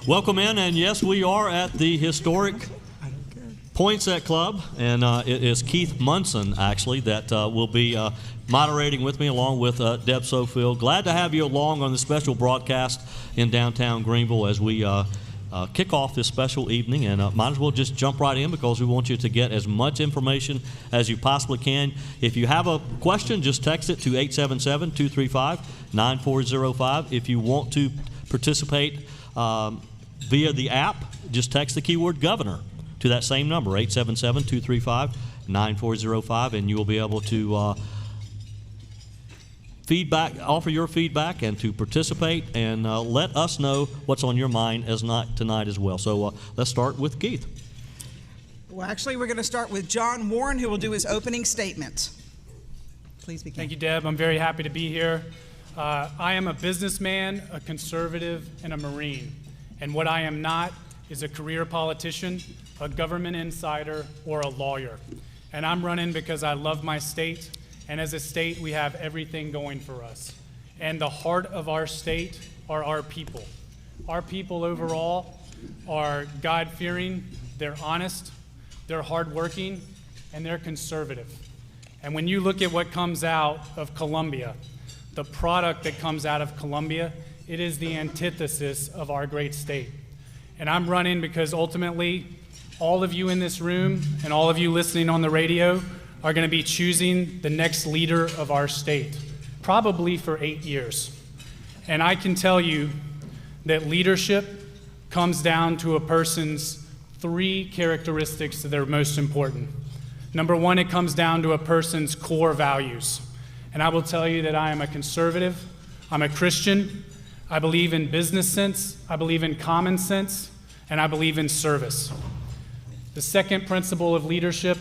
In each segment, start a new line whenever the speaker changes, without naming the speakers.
Welcome in, and yes, we are at the historic Poinsett Club, and it is Keith Munson, actually, that will be moderating with me, along with Deb Sofield. Glad to have you along on the special broadcast in downtown Greenville as we kick off this special evening, and might as well just jump right in because we want you to get as much information as you possibly can. If you have a question, just text it to 877-235-9405. If you want to participate via the app, just text the keyword governor to that same number, 877-235-9405, and you will be able to offer your feedback and to participate and let us know what's on your mind tonight as well. So let's start with Keith.
Well, actually, we're going to start with John Warren, who will do his opening statement. Please begin.
Thank you, Deb. I'm very happy to be here. I am a businessman, a conservative, and a Marine. And what I am not is a career politician, a government insider, or a lawyer. And I'm running because I love my state, and as a state, we have everything going for us. And the heart of our state are our people. Our people overall are God-fearing, they're honest, they're hardworking, and they're conservative. And when you look at what comes out of Columbia, the product that comes out of Columbia, it is the antithesis of our great state. And I'm running because ultimately, all of you in this room and all of you listening on the radio are going to be choosing the next leader of our state, probably for 8 years. And I can tell you that leadership comes down to a person's 3 characteristics that are most important. Number 1, it comes down to a person's core values. And I will tell you that I am a conservative, I'm a Christian, I believe in business sense, I believe in common sense, and I believe in service. The second principle of leadership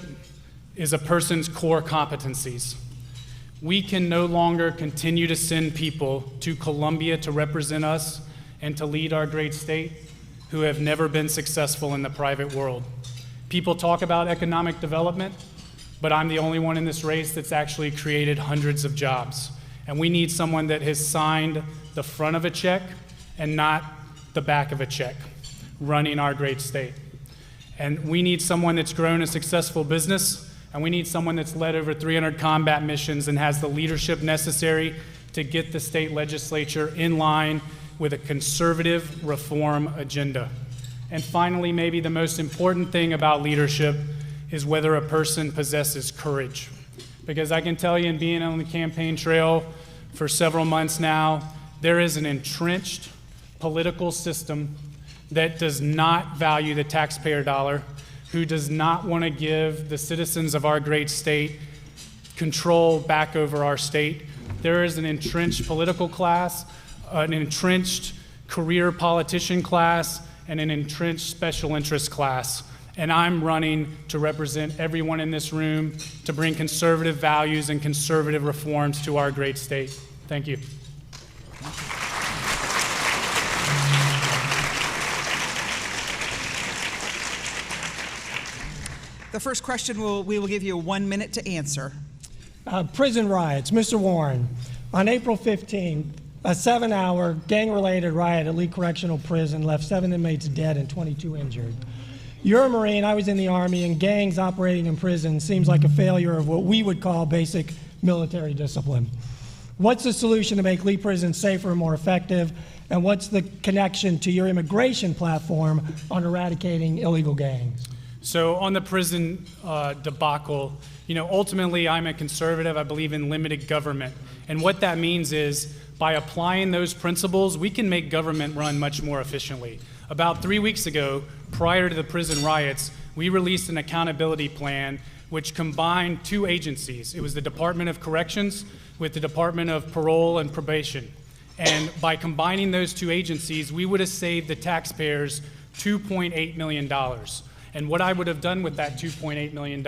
is a person's core competencies. We can no longer continue to send people to Columbia to represent us and to lead our great state who have never been successful in the private world. People talk about economic development, but I'm the only one in this race that's actually created hundreds of jobs. And we need someone that has signed the front of a check and not the back of a check, running our great state. And we need someone that's grown a successful business, and we need someone that's led over 300 combat missions and has the leadership necessary to get the state legislature in line with a conservative reform agenda. And finally, maybe the most important thing about leadership is whether a person possesses courage. Because I can tell you, in being on the campaign trail for several months now, there is an entrenched political system that does not value the taxpayer dollar, who does not want to give the citizens of our great state control back over our state. There is an entrenched political class, an entrenched career politician class, and an entrenched special interest class. And I'm running to represent everyone in this room to bring conservative values and conservative reforms to our great state. Thank you.
The first question we will give you 1 minute to answer.
Prison riots. Mr. Warren, on April 15, a 7-hour gang-related riot at Lee Correctional Prison left 7 inmates dead and 22 injured. You're a Marine, I was in the Army, and gangs operating in prison seems like a failure of what we would call basic military discipline. What's the solution to make Lee Prison safer and more effective, and what's the connection to your immigration platform on eradicating illegal gangs?
So on the prison debacle, ultimately I'm a conservative. I believe in limited government. And what that means is by applying those principles, we can make government run much more efficiently. About 3 weeks ago, prior to the prison riots, we released an accountability plan which combined 2 agencies. It was the Department of Corrections with the Department of Parole and Probation. And by combining those 2 agencies, we would have saved the taxpayers $2.8 million. And what I would have done with that $2.8 million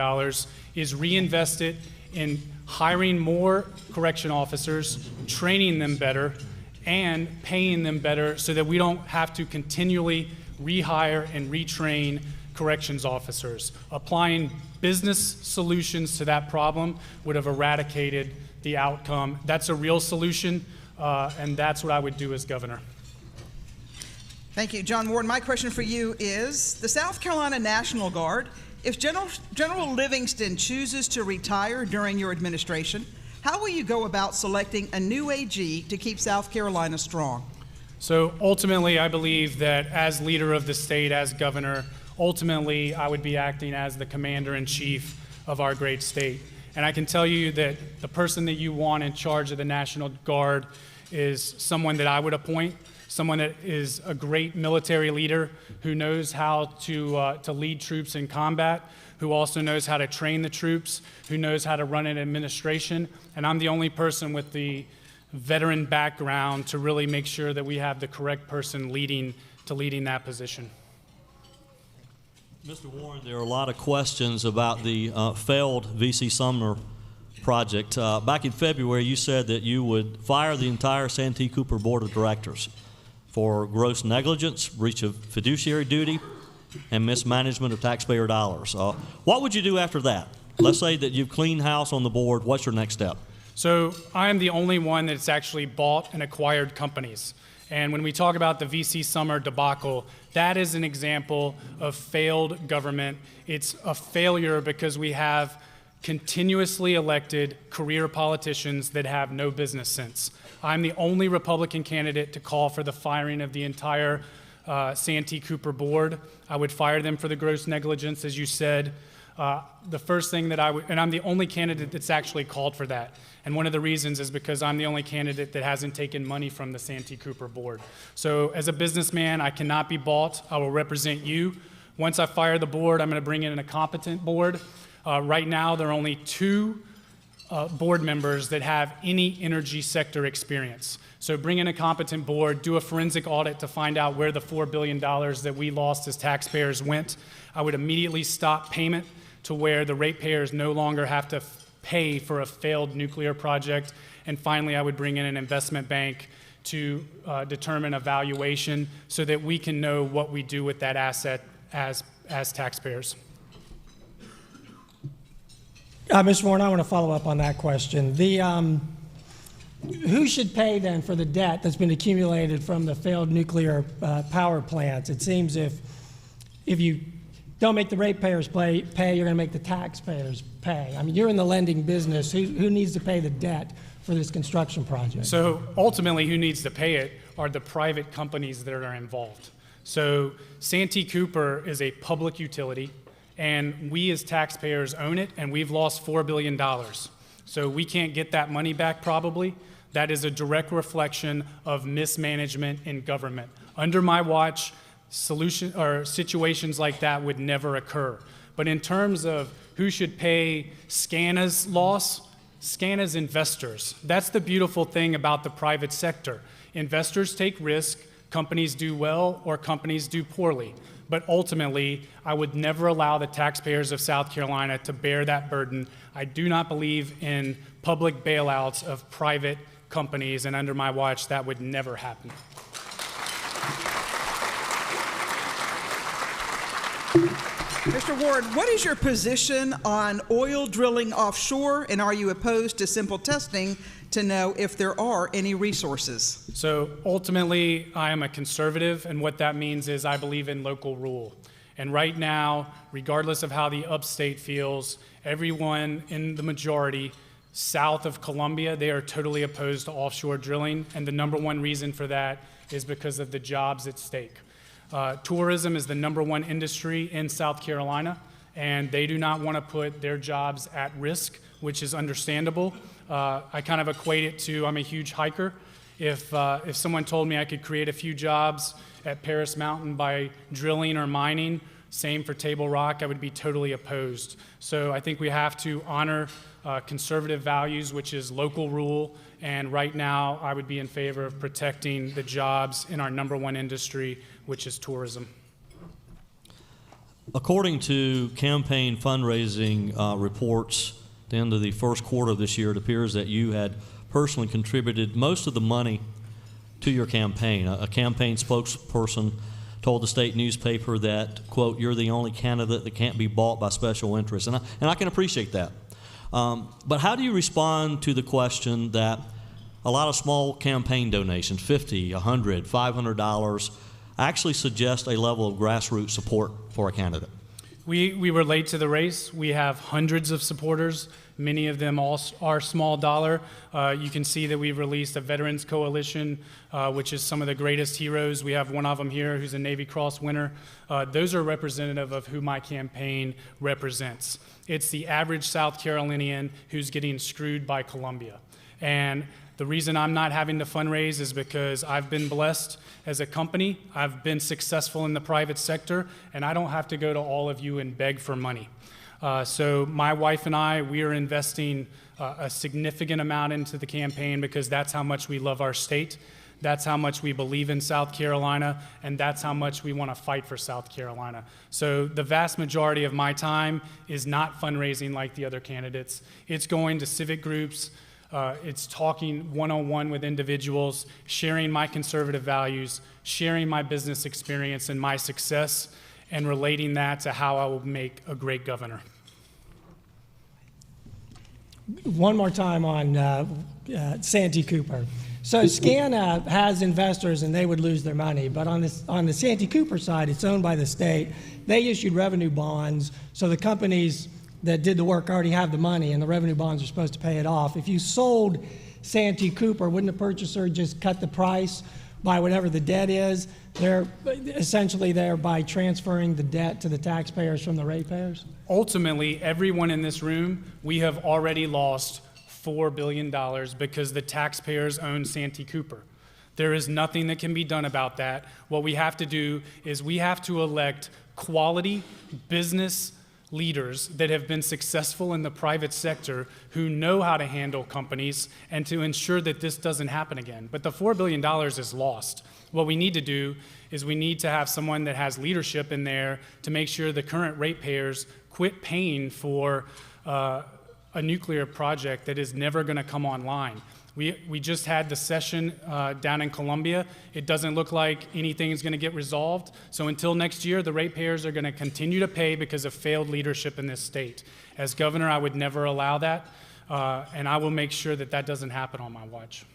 is reinvest it in hiring more correction officers, training them better, and paying them better so that we don't have to continually rehire and retrain corrections officers. Applying business solutions to that problem would have eradicated the outcome. That's a real solution, and that's what I would do as governor.
Thank you. John Warren, my question for you is, the South Carolina National Guard, if General Livingston chooses to retire during your administration, how will you go about selecting a new AG to keep South Carolina strong?
So ultimately, I believe that as leader of the state, as governor, ultimately I would be acting as the commander-in-chief of our great state. And I can tell you that the person that you want in charge of the National Guard is someone that I would appoint, someone that is a great military leader who knows how to lead troops in combat, who also knows how to train the troops, who knows how to run an administration. And I'm the only person with the veteran background to really make sure that we have the correct person leading that position.
Mr. Warren, there are a lot of questions about the failed V.C. Sumner project. Back in February, you said that you would fire the entire Santee Cooper Board of Directors for gross negligence, breach of fiduciary duty, and mismanagement of taxpayer dollars. What would you do after that? Let's say that you've cleaned house on the board. What's your next step?
So I am the only one that's actually bought and acquired companies. And when we talk about the V.C. Summer debacle, that is an example of failed government. It's a failure because we have continuously elected career politicians that have no business sense. I'm the only Republican candidate to call for the firing of the entire Santee Cooper board. I would fire them for the gross negligence, as you said. The first thing that and I'm the only candidate that's actually called for that. And one of the reasons is because I'm the only candidate that hasn't taken money from the Santee Cooper board. So as a businessman, I cannot be bought. I will represent you. Once I fire the board, I'm going to bring in a competent board. Right now, there are only 2 board members that have any energy sector experience. So bring in a competent board, do a forensic audit to find out where the $4 billion that we lost as taxpayers went. I would immediately stop payment to where the ratepayers no longer have to pay for a failed nuclear project. And finally, I would bring in an investment bank to determine a valuation so that we can know what we do with that asset as taxpayers.
Mr. Warren, I want to follow up on that question. Who should pay then for the debt that's been accumulated from the failed nuclear power plants? It seems if you don't make the ratepayers pay, you're going to make the taxpayers pay. I mean, you're in the lending business. Who needs to pay the debt for this construction project?
So ultimately, who needs to pay it are the private companies that are involved. So Santee Cooper is a public utility, and we as taxpayers own it, and we've lost $4 billion. So we can't get that money back probably. That is a direct reflection of mismanagement in government. Under my watch, situations like that would never occur. But in terms of who should pay SCANA's loss, SCANA's investors. That's the beautiful thing about the private sector. Investors take risk, companies do well, or companies do poorly. But ultimately, I would never allow the taxpayers of South Carolina to bear that burden. I do not believe in public bailouts of private companies, and under my watch, that would never happen.
Mr. Ward, what is your position on oil drilling offshore, and are you opposed to simple testing to know if there are any resources?
So ultimately, I am a conservative, and what that means is I believe in local rule. And right now, regardless of how the upstate feels, everyone in the majority south of Columbia, they are totally opposed to offshore drilling, and the number one reason for that is because of the jobs at stake. Tourism is the number one industry in South Carolina, and they do not want to put their jobs at risk, which is understandable. I kind of equate it to I'm a huge hiker. If someone told me I could create a few jobs at Paris Mountain by drilling or mining, same for Table Rock, I would be totally opposed. So I think we have to honor conservative values, which is local rule, and right now I would be in favor of protecting the jobs in our number one industry, which is tourism.
According to campaign fundraising reports at the end of the first quarter of this year, it appears that you had personally contributed most of the money to your campaign. A campaign spokesperson told the state newspaper that, quote, "you're the only candidate that can't be bought by special interests." And I can appreciate that. But how do you respond to the question that a lot of small campaign donations, $50, $100, $500, actually suggest a level of grassroots support for a candidate?
We were late to the race. We have hundreds of supporters. Many of them all are small dollar. You can see that we've released a Veterans Coalition, which is some of the greatest heroes. We have one of them here who's a Navy Cross winner. Those are representative of who my campaign represents. It's the average South Carolinian who's getting screwed by Columbia. And the reason I'm not having to fundraise is because I've been blessed as a company. I've been successful in the private sector, and I don't have to go to all of you and beg for money. So my wife and I, we are investing a significant amount into the campaign because that's how much we love our state. That's how much we believe in South Carolina, and that's how much we want to fight for South Carolina. So the vast majority of my time is not fundraising like the other candidates. It's going to civic groups. It's talking one-on-one with individuals, sharing my conservative values, sharing my business experience and my success, and relating that to how I will make a great governor.
One more time on Santee Cooper. So SCANA has investors and they would lose their money, but on the Santee Cooper side, it's owned by the state. They issued revenue bonds, so the companies that did the work already have the money, and the revenue bonds are supposed to pay it off. If you sold Santee Cooper, wouldn't the purchaser just cut the price by whatever the debt is? They're essentially there by transferring the debt to the taxpayers from the ratepayers?
Ultimately, everyone in this room, we have already lost $4 billion because the taxpayers own Santee Cooper. There is nothing that can be done about that. What we have to do is we have to elect quality business leaders that have been successful in the private sector who know how to handle companies and to ensure that this doesn't happen again. But the $4 billion is lost. What we need to do is we need to have someone that has leadership in there to make sure the current ratepayers quit paying for a nuclear project that is never going to come online. We just had the session down in Columbia. It doesn't look like anything is going to get resolved. So until next year, the ratepayers are going to continue to pay because of failed leadership in this state. As governor, I would never allow that, and I will make sure that that doesn't happen on my watch.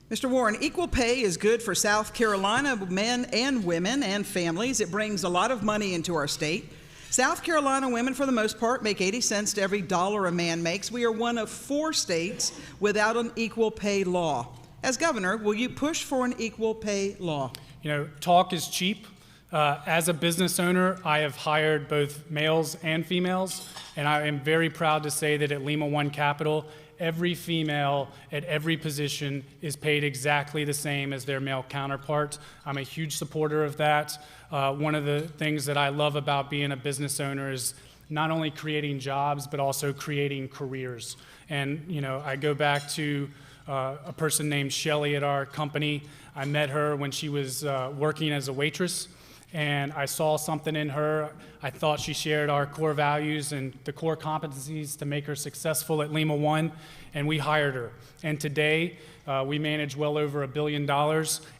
Mr. Warren, equal pay is good for South Carolina men and women and families. It brings a lot of money into our state. South Carolina women, for the most part, make 80 cents to every dollar a man makes. We are one of 4 states without an equal pay law. As governor, will you push for an equal pay law?
You know, talk is cheap. As a business owner, I have hired both males and females, and I am very proud to say that at Lima One Capital, every female at every position is paid exactly the same as their male counterpart. I'm a huge supporter of that. One of the things that I love about being a business owner is not only creating jobs, but also creating careers. And, you know, I go back to a person named Shelly at our company. I met her when she was working as a waitress, and I saw something in her. I thought she shared our core values and the core competencies to make her successful at Lima One, and we hired her. And today, we manage well over $1 billion,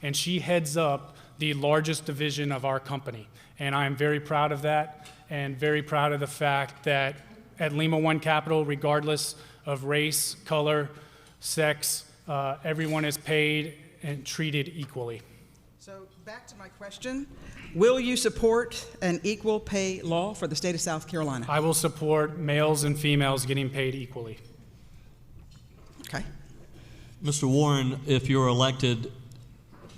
and she heads up the largest division of our company. And I am very proud of that, and very proud of the fact that at Lima One Capital, regardless of race, color, sex, everyone is paid and treated equally.
So back to my question. Will you support an equal pay law for the state of South Carolina?
I will support males and females getting paid equally.
Okay.
Mr. Warren, if you're elected,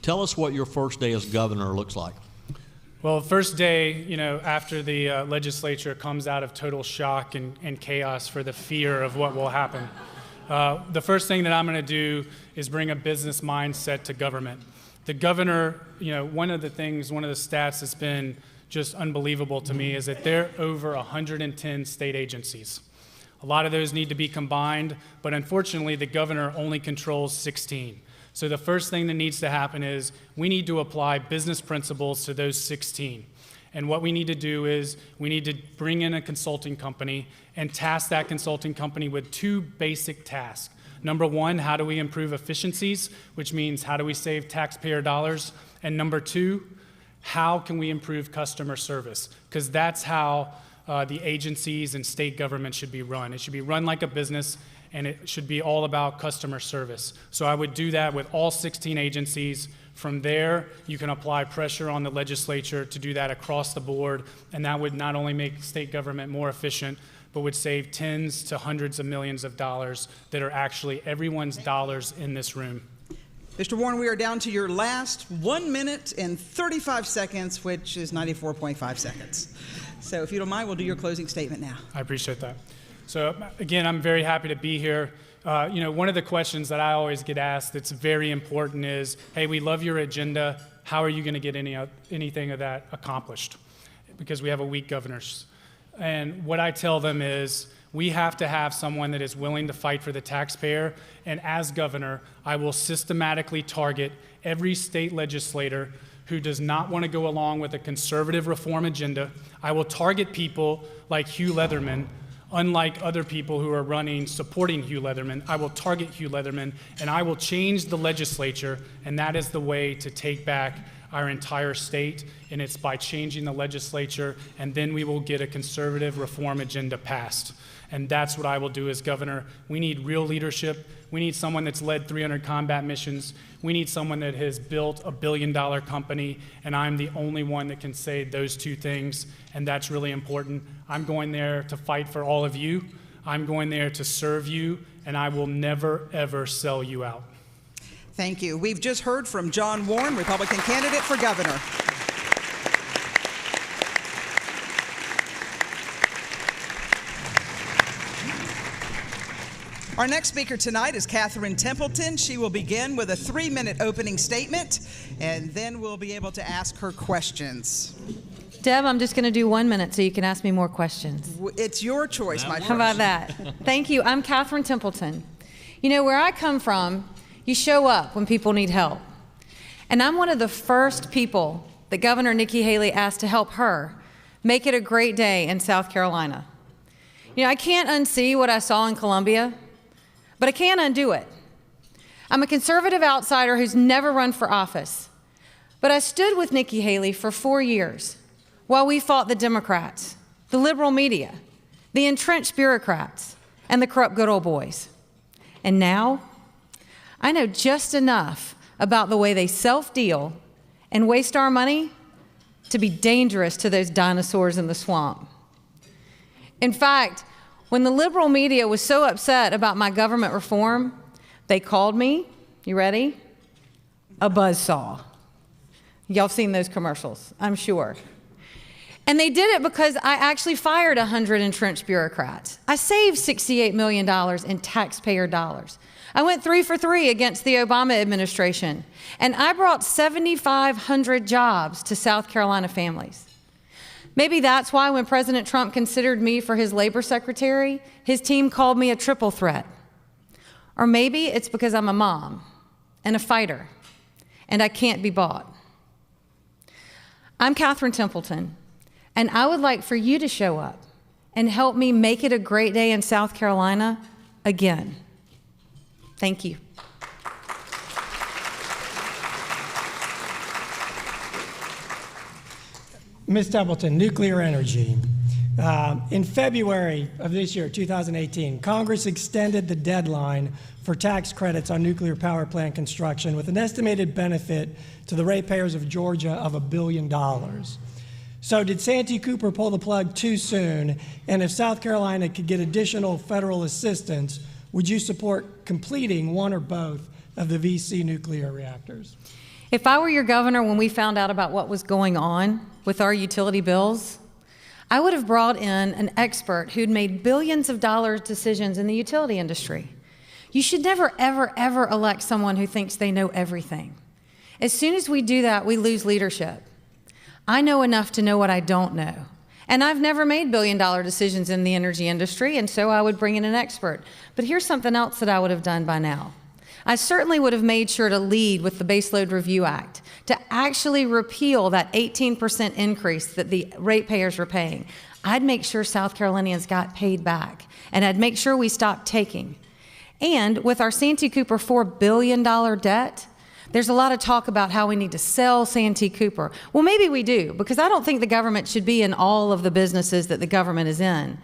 tell us what your first day as governor looks like.
Well, first day, you know, after the legislature comes out of total shock and chaos for the fear of what will happen, the first thing that I'm going to do is bring a business mindset to government. The governor, you know, one of the stats that's been just unbelievable to me is that there are over 110 state agencies. A lot of those need to be combined, but unfortunately, the governor only controls 16. So the first thing that needs to happen is we need to apply business principles to those 16. And what we need to do is we need to bring in a consulting company and task that consulting company with 2 basic tasks. Number 1, how do we improve efficiencies, which means how do we save taxpayer dollars? And number 2, how can we improve customer service? Because that's how the agencies and state government should be run. It should be run like a business, and it should be all about customer service. So I would do that with all 16 agencies. From there, you can apply pressure on the legislature to do that across the board, and that would not only make state government more efficient, but would save tens to hundreds of millions of dollars that are actually everyone's dollars in this room.
Mr. Warren, we are down to your last 1 minute and 35 seconds, which is 94.5 seconds. So if you don't mind, we'll do your closing statement now.
I appreciate that. So again, I'm very happy to be here. One of the questions that I always get asked that's very important is, hey, we love your agenda. How are you going to get anything of that accomplished? Because we have a weak governor. And what I tell them is, we have to have someone that is willing to fight for the taxpayer. And as governor, I will systematically target every state legislator who does not want to go along with a conservative reform agenda. I will target people like Hugh Leatherman. Unlike other people who are running supporting Hugh Leatherman, I will target Hugh Leatherman, and I will change the legislature, and that is the way to take back our entire state, and it's by changing the legislature, and then we will get a conservative reform agenda passed. And that's what I will do as governor. We need real leadership. We need someone that's led 300 combat missions. We need someone that has built a billion-dollar company, and I'm the only one that can say those two things, and that's really important. I'm going there to fight for all of you. I'm going there to serve you, and I will never, ever sell you out.
Thank you. We've just heard from John Warren, Republican candidate for governor. Our next speaker tonight is Catherine Templeton. She will begin with a 3-minute opening statement, and then we'll be able to ask her questions.
Deb, I'm just going to do 1 minute so you can ask me more questions.
It's your choice, my friend.
How about that? Thank you. I'm Catherine Templeton. You know, where I come from, you show up when people need help. And I'm one of the first people that Governor Nikki Haley asked to help her make it a great day in South Carolina. You know, I can't unsee what I saw in Columbia, but I can't undo it. I'm a conservative outsider who's never run for office, but I stood with Nikki Haley for 4 years while we fought the Democrats, the liberal media, the entrenched bureaucrats, and the corrupt good old boys. And now, I know just enough about the way they self-deal and waste our money to be dangerous to those dinosaurs in the swamp. In fact, when the liberal media was so upset about my government reform, they called me, you ready? A buzzsaw. Y'all seen those commercials, I'm sure. And they did it because I actually fired 100 entrenched bureaucrats. I saved $68 million in taxpayer dollars. I went 3 for 3 against the Obama administration, and I brought 7,500 jobs to South Carolina families. Maybe that's why when President Trump considered me for his labor secretary, his team called me a triple threat. Or maybe it's because I'm a mom and a fighter, and I can't be bought. I'm Catherine Templeton, and I would like for you to show up and help me make it a great day in South Carolina again. Thank you.
Ms. Templeton, nuclear energy. In February of this year, 2018, Congress extended the deadline for tax credits on nuclear power plant construction with an estimated benefit to the ratepayers of Georgia of $1 billion. So did Santee Cooper pull the plug too soon? And if South Carolina could get additional federal assistance, would you support completing one or both of the VC nuclear reactors?
If I were your governor when we found out about what was going on with our utility bills, I would have brought in an expert who'd made billions of dollars decisions in the utility industry. You should never, ever, ever elect someone who thinks they know everything. As soon as we do that, we lose leadership. I know enough to know what I don't know. And I've never made billion-dollar decisions in the energy industry, and so I would bring in an expert. But here's something else that I would have done by now. I certainly would have made sure to lead with the Baseload Review Act to actually repeal that 18% increase that the ratepayers were paying. I'd make sure South Carolinians got paid back, and I'd make sure we stopped taking. And with our Santee Cooper $4 billion debt, There's a lot of talk about how we need to sell Santee Cooper. Well, maybe we do, because I don't think the government should be in all of the businesses that the government is in.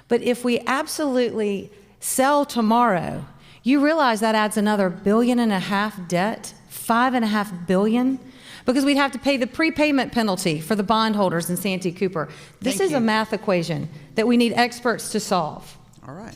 But if we absolutely sell tomorrow, you realize that adds another $1.5 billion debt, $5.5 billion, because we'd have to pay the prepayment penalty for the bondholders in Santee Cooper. This is a math equation that we need experts to solve.
All right.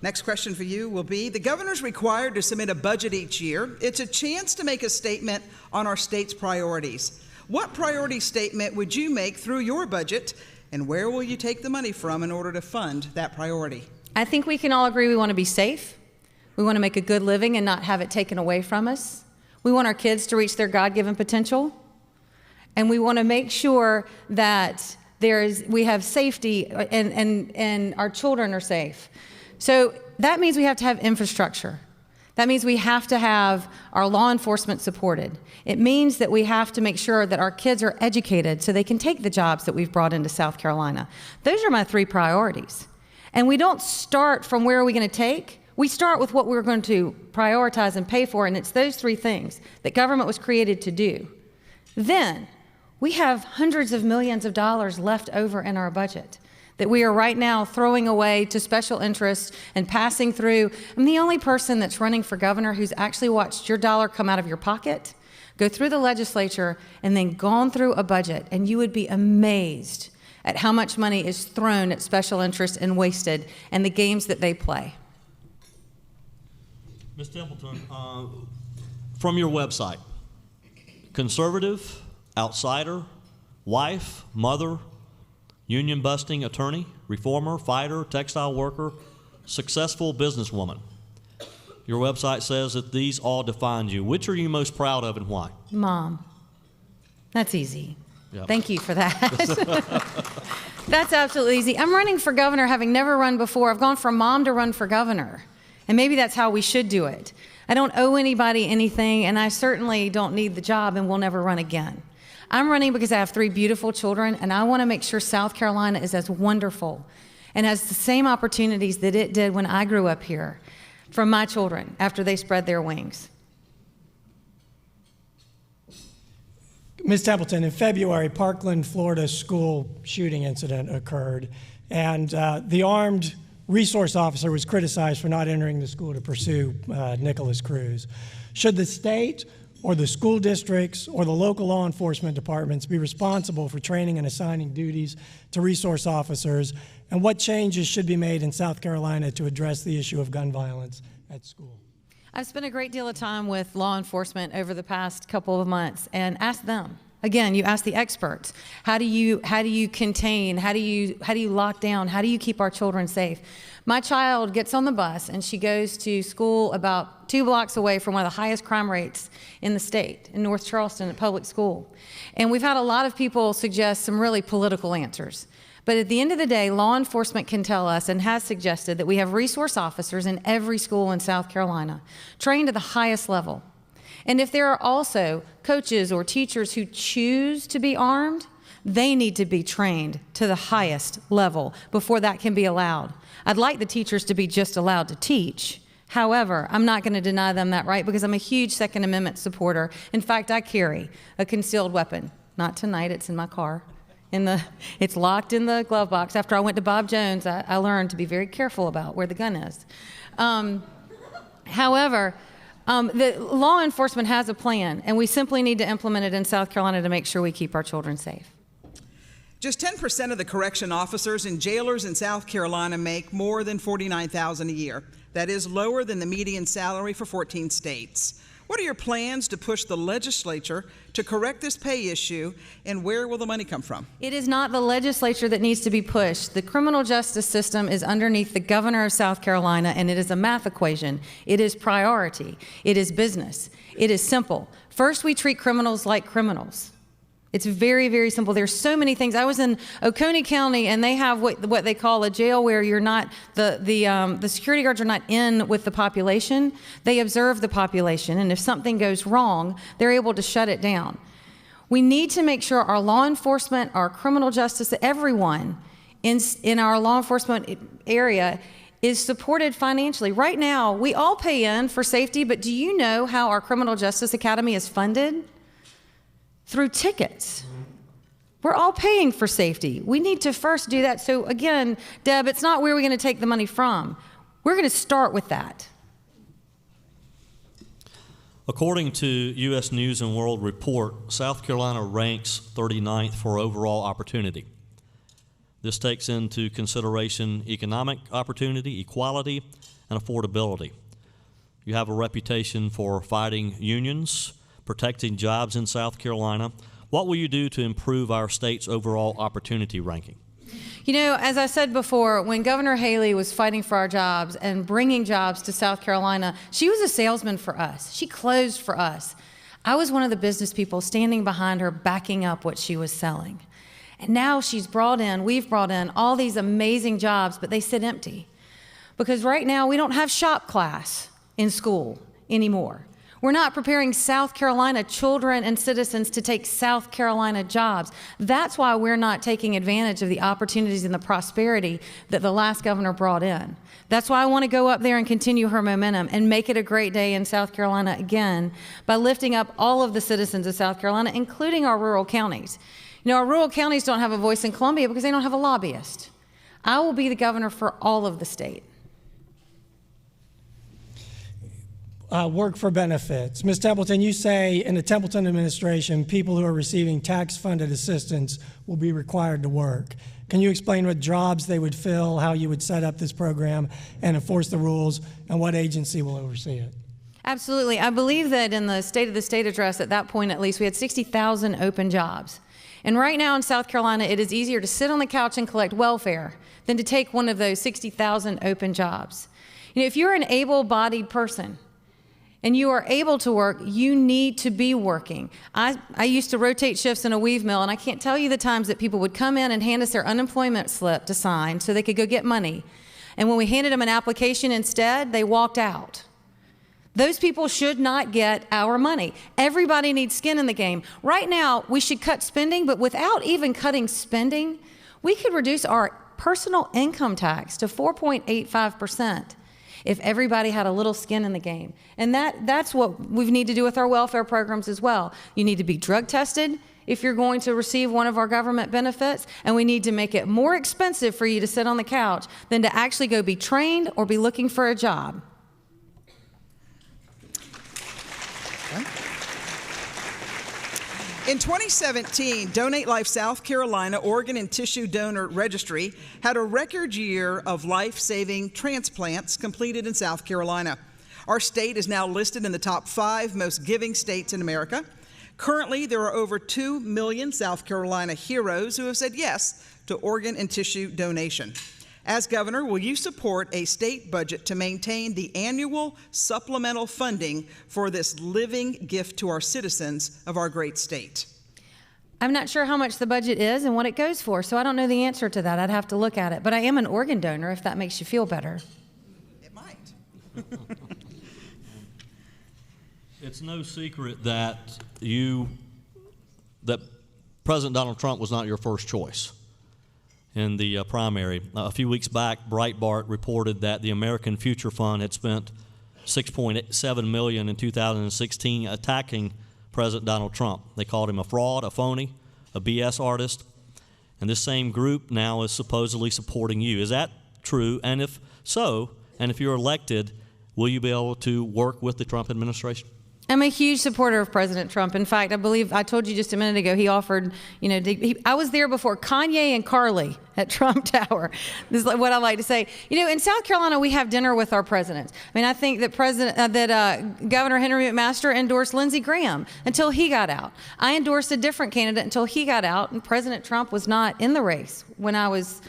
Next question for you will be, the governor's required to submit a budget each year. It's a chance to make a statement on our state's priorities. What priority statement would you make through your budget, and where will you take the money from in order to fund that priority?
I think we can all agree we want to be safe. We want to make a good living and not have it taken away from us. We want our kids to reach their God-given potential. And we want to make sure that we have safety and our children are safe. So that means we have to have infrastructure. That means we have to have our law enforcement supported. It means that we have to make sure that our kids are educated so they can take the jobs that we've brought into South Carolina. Those are my 3 priorities. And we don't start from where are we going to take. We start with what we're going to prioritize and pay for, and it's those 3 things that government was created to do. Then we have hundreds of millions of dollars left over in our budget that we are right now throwing away to special interests and passing through. I'm the only person that's running for governor who's actually watched your dollar come out of your pocket, go through the legislature, and then gone through a budget, and you would be amazed at how much money is thrown at special interests and wasted and the games that they play.
Ms. Templeton, from your website, conservative, outsider, wife, mother, union-busting attorney, reformer, fighter, textile worker, successful businesswoman. Your website says that these all define you. Which are you most proud of and why?
Mom. That's easy.
Yep.
Thank you for that. That's absolutely easy. I'm running for governor having never run before. I've gone from mom to run for governor. And maybe that's how we should do it. I don't owe anybody anything, and I certainly don't need the job and will never run again. I'm running because I have 3 beautiful children, and I want to make sure South Carolina is as wonderful and has the same opportunities that it did when I grew up here from my children after they spread their wings.
Ms. Templeton, in February, Parkland, Florida school shooting incident occurred, and the armed resource officer was criticized for not entering the school to pursue Nicholas Cruz. Should the state or the school districts or the local law enforcement departments be responsible for training and assigning duties to resource officers, and what changes should be made in South Carolina to address the issue of gun violence at school?
I've spent a great deal of time with law enforcement over the past couple of months and asked them. Again, you ask the experts, how do you contain, how do you lock down, how do you keep our children safe? My child gets on the bus and she goes to school about 2 blocks away from one of the highest crime rates in the state, in North Charleston at public school. And we've had a lot of people suggest some really political answers. But at the end of the day, law enforcement can tell us and has suggested that we have resource officers in every school in South Carolina, trained at the highest level. And if there are also coaches or teachers who choose to be armed, they need to be trained to the highest level before that can be allowed. I'd like the teachers to be just allowed to teach. However, I'm not going to deny them that right because I'm a huge Second Amendment supporter. In fact, I carry a concealed weapon. Not tonight, it's in my car. It's locked in the glove box. After I went to Bob Jones, I learned to be very careful about where the gun is. However, the law enforcement has a plan, and we simply need to implement it in South Carolina to make sure we keep our children safe.
Just 10% of the correction officers and jailers in South Carolina make more than $49,000 a year. That is lower than the median salary for 14 states. What are your plans to push the legislature to correct this pay issue, and where will the money come from?
It is not the legislature that needs to be pushed. The criminal justice system is underneath the governor of South Carolina, and it is a math equation. It is priority. It is business. It is simple. First, we treat criminals like criminals. It's very, very simple. There's so many things. I was in Oconee County, and they have what they call a jail where you're not, the security guards are not in with the population. They observe the population, and if something goes wrong, they're able to shut it down. We need to make sure our law enforcement, our criminal justice, everyone in our law enforcement area is supported financially. Right now, we all pay in for safety, but do you know how our Criminal Justice Academy is funded? Through tickets. We're all paying for safety. We need to first do that. So again, Deb, it's not where we're going to take the money from. We're going to start with that.
According to U.S. News and World Report, South Carolina ranks 39th for overall opportunity. This takes into consideration economic opportunity, equality, and affordability. You have a reputation for fighting unions, protecting jobs in South Carolina. What will you do to improve our state's overall opportunity ranking?
You know, as I said before, when Governor Haley was fighting for our jobs and bringing jobs to South Carolina, she was a salesman for us. She closed for us. I was one of the business people standing behind her, backing up what she was selling. And now we've brought in all these amazing jobs, but they sit empty. Because right now we don't have shop class in school anymore. We're not preparing South Carolina children and citizens to take South Carolina jobs. That's why we're not taking advantage of the opportunities and the prosperity that the last governor brought in. That's why I want to go up there and continue her momentum and make it a great day in South Carolina again by lifting up all of the citizens of South Carolina, including our rural counties. You know, our rural counties don't have a voice in Columbia because they don't have a lobbyist. I will be the governor for all of the state.
Work for benefits. Ms. Templeton, you say in the Templeton administration, people who are receiving tax-funded assistance will be required to work. Can you explain what jobs they would fill, how you would set up this program and enforce the rules, and what agency will oversee it?
Absolutely. I believe that in the State of the State address, at that point at least, we had 60,000 open jobs. And right now in South Carolina, it is easier to sit on the couch and collect welfare than to take one of those 60,000 open jobs. You know, if you're an able-bodied person, and you are able to work, you need to be working. I used to rotate shifts in a weave mill, and I can't tell you the times that people would come in and hand us their unemployment slip to sign so they could go get money. And when we handed them an application instead, they walked out. Those people should not get our money. Everybody needs skin in the game. Right now, we should cut spending, but without even cutting spending, we could reduce our personal income tax to 4.85%. if everybody had a little skin in the game. And that's what we need to do with our welfare programs as well. You need to be drug tested if you're going to receive one of our government benefits, and we need to make it more expensive for you to sit on the couch than to actually go be trained or be looking for a job.
In 2017, Donate Life South Carolina Organ and Tissue Donor Registry had a record year of life-saving transplants completed in South Carolina. Our state is now listed in the top 5 most giving states in America. Currently, there are over 2 million South Carolina heroes who have said yes to organ and tissue donation. As governor, will you support a state budget to maintain the annual supplemental funding for this living gift to our citizens of our great state?
I'm not sure how much the budget is and what it goes for, so I don't know the answer to that. I'd have to look at it. But I am an organ donor, if that makes you feel better.
It might.
It's no secret that President Donald Trump was not your first choice in the primary. A few weeks back, Breitbart reported that the American Future Fund had spent $6.7 million in 2016 attacking President Donald Trump. They called him a fraud, a phony, a BS artist, and this same group now is supposedly supporting you. Is that true? And if so, and if you're elected, will you be able to work with the Trump administration?
I'm a huge supporter of President Trump. In fact, I believe I told you just a minute ago, he offered, I was there before Kanye and Carly at Trump Tower. This is what I like to say. In South Carolina, we have dinner with our presidents. I mean, I think that Governor Henry McMaster endorsed Lindsey Graham until he got out. I endorsed a different candidate until he got out, and President Trump was not in the race when I was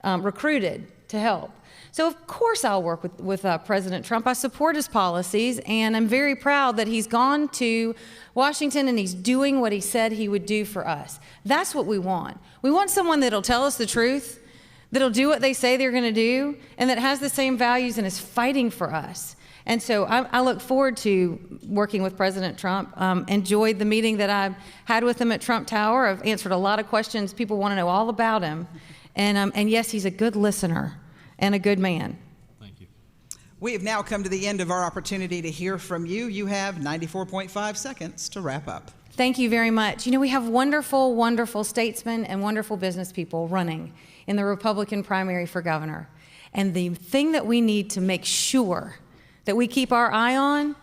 recruited to help. So of course I'll work with President Trump. I support his policies, and I'm very proud that he's gone to Washington and he's doing what he said he would do for us. That's what we want. We want someone that'll tell us the truth, that'll do what they say they're going to do, and that has the same values and is fighting for us. And so I look forward to working with President Trump. Enjoyed the meeting that I had with him at Trump Tower. I've answered a lot of questions. People want to know all about him. And yes, he's a good listener. and a good man.
Thank you.
We have now come to the end of our opportunity to hear from you. You have 94.5 seconds to wrap up.
Thank you very much. You know, we have wonderful, wonderful statesmen and wonderful business people running in the Republican primary for governor. And the thing that we need to make sure that we keep our eye on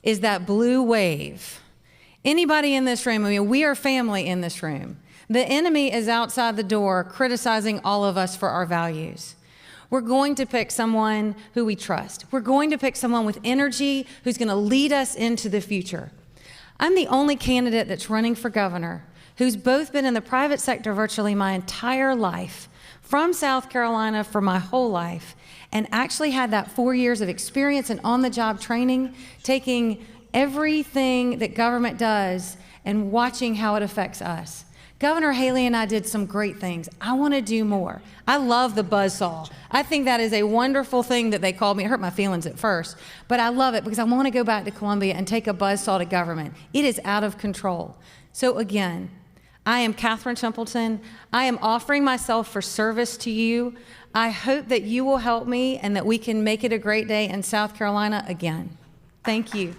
is that blue wave. Anybody in this room, I mean, we are family in this room. The enemy is outside the door criticizing all of us for our values. We're going to pick someone who we trust. We're going to pick someone with energy who's going to lead us into the future. I'm the only candidate that's running for governor who's both been in the private sector virtually my entire life, from South Carolina for my whole life, and actually had that 4 years of experience and on-the-job training, taking everything that government does and watching how it affects us. Governor Haley and I did some great things. I want to do more. I love the buzzsaw. I think that is a wonderful thing that they called me. It hurt my feelings at first, but I love it because I want to go back to Columbia and take a buzzsaw to government. It is out of control. So again, I am Catherine Templeton. I am offering myself for service to you. I hope that you will help me and that we can make it a great day in South Carolina again. Thank you.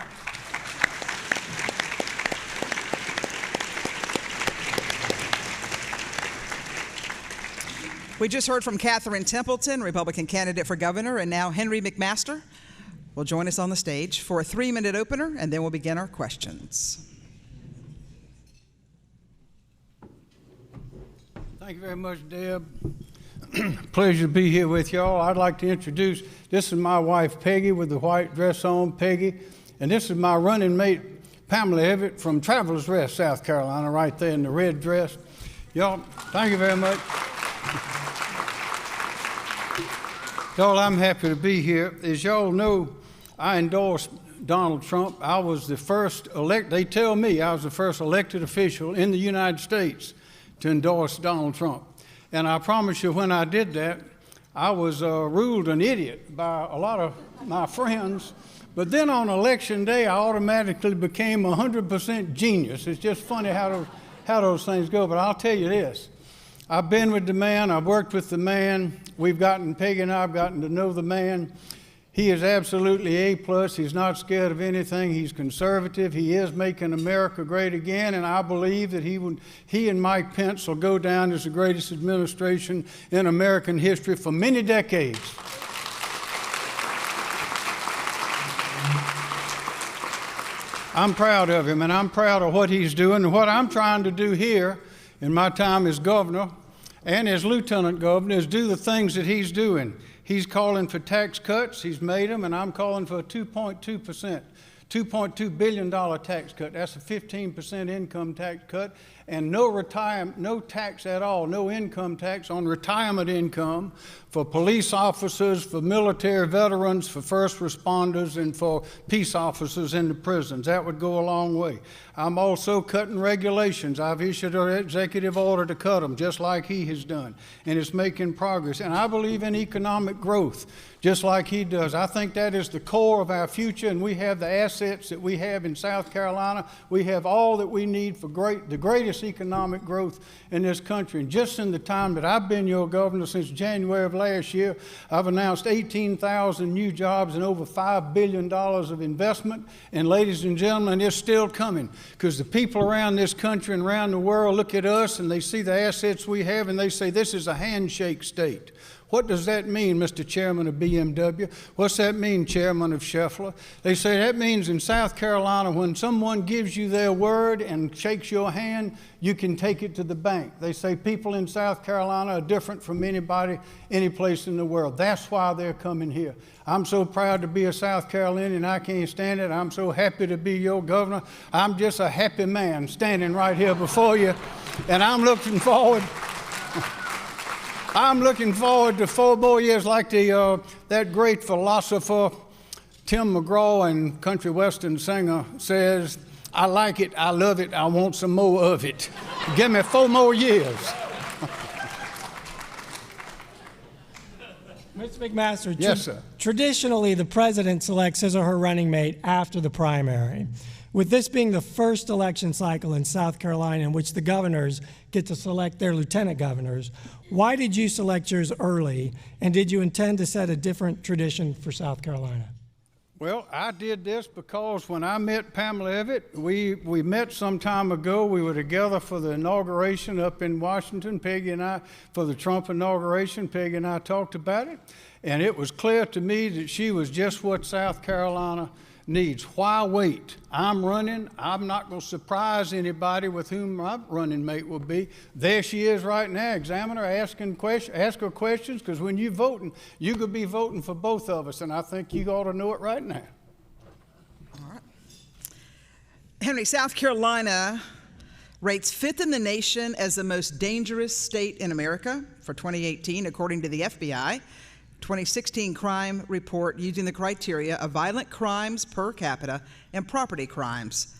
We just heard from Catherine Templeton, Republican candidate for governor, and now Henry McMaster will join us on the stage for a 3-minute opener, and then we'll begin our questions.
Thank you very much, Deb. Pleasure to be here with y'all. I'd like to introduce, this is my wife, Peggy, with the white dress on, Peggy, and this is my running mate, Pamela Everett, from Travelers Rest, South Carolina, right there in the red dress. Y'all, thank you very much. Y'all, I'm happy to be here. As y'all know, I endorsed Donald Trump. I was the first they tell me I was the first elected official in the United States to endorse Donald Trump. And I promise you, when I did that, I was ruled an idiot by a lot of my friends. But then on election day, I automatically became 100% genius. It's just funny how those things go. But I'll tell you this. I've been with the man, I've worked with the man, Peggy and I have gotten to know the man. He is absolutely A+, he's not scared of anything, he's conservative, he is making America great again, and I believe that he and Mike Pence will go down as the greatest administration in American history for many decades. I'm proud of him, and I'm proud of what he's doing, and what I'm trying to do here in my time as governor and as lieutenant governor is do the things that he's doing. He's calling for tax cuts, he's made them, and I'm calling for a 2.2%, $2.2 billion tax cut. That's a 15% income tax cut, and no tax at all, no income tax on retirement income for police officers, for military veterans, for first responders, and for peace officers in the prisons. That would go a long way. I'm also cutting regulations. I've issued an executive order to cut them, just like he has done, and it's making progress. And I believe in economic growth, just like he does. I think that is the core of our future, and we have the assets that we have in South Carolina. We have all that we need for the greatest economic growth in this country. And just in the time that I've been your governor, since January of last year, I've announced 18,000 new jobs and over $5 billion of investment. And ladies and gentlemen, it's still coming, because the people around this country and around the world look at us and they see the assets we have and they say this is a handshake state. What does that mean, Mr. Chairman of BMW? What's that mean, Chairman of Scheffler? They say that means in South Carolina, when someone gives you their word and shakes your hand, you can take it to the bank. They say people in South Carolina are different from anybody, any place in the world. That's why they're coming here. I'm so proud to be a South Carolinian, I can't stand it. I'm so happy to be your governor. I'm just a happy man standing right here before you, and I'm looking forward to 4 more years, like that great philosopher Tim McGraw and country western singer says, I like it, I love it, I want some more of it. Give me 4 more years.
Mr. McMaster,
yes, sir.
Traditionally, the president selects his or her running mate after the primary. With this being the first election cycle in South Carolina in which the governors get to select their lieutenant governors, why did you select yours early, and did you intend to set a different tradition for South Carolina?
Well, I did this because when I met Pamela Evett, we met some time ago. We were together for the inauguration up in Washington, Peggy and I, for the Trump inauguration. Peggy and I talked about it, and it was clear to me that she was just what South Carolina needs. Why wait? I'm running. I'm not going to surprise anybody with whom my running mate will be. There she is right now. Examine her, ask her questions, because when you're voting, you could be voting for both of us, and I think you ought to know it right now.
All right. Henry, South Carolina rates 5th in the nation as the most dangerous state in America for 2018, according to the FBI. 2016 crime report using the criteria of violent crimes per capita and property crimes.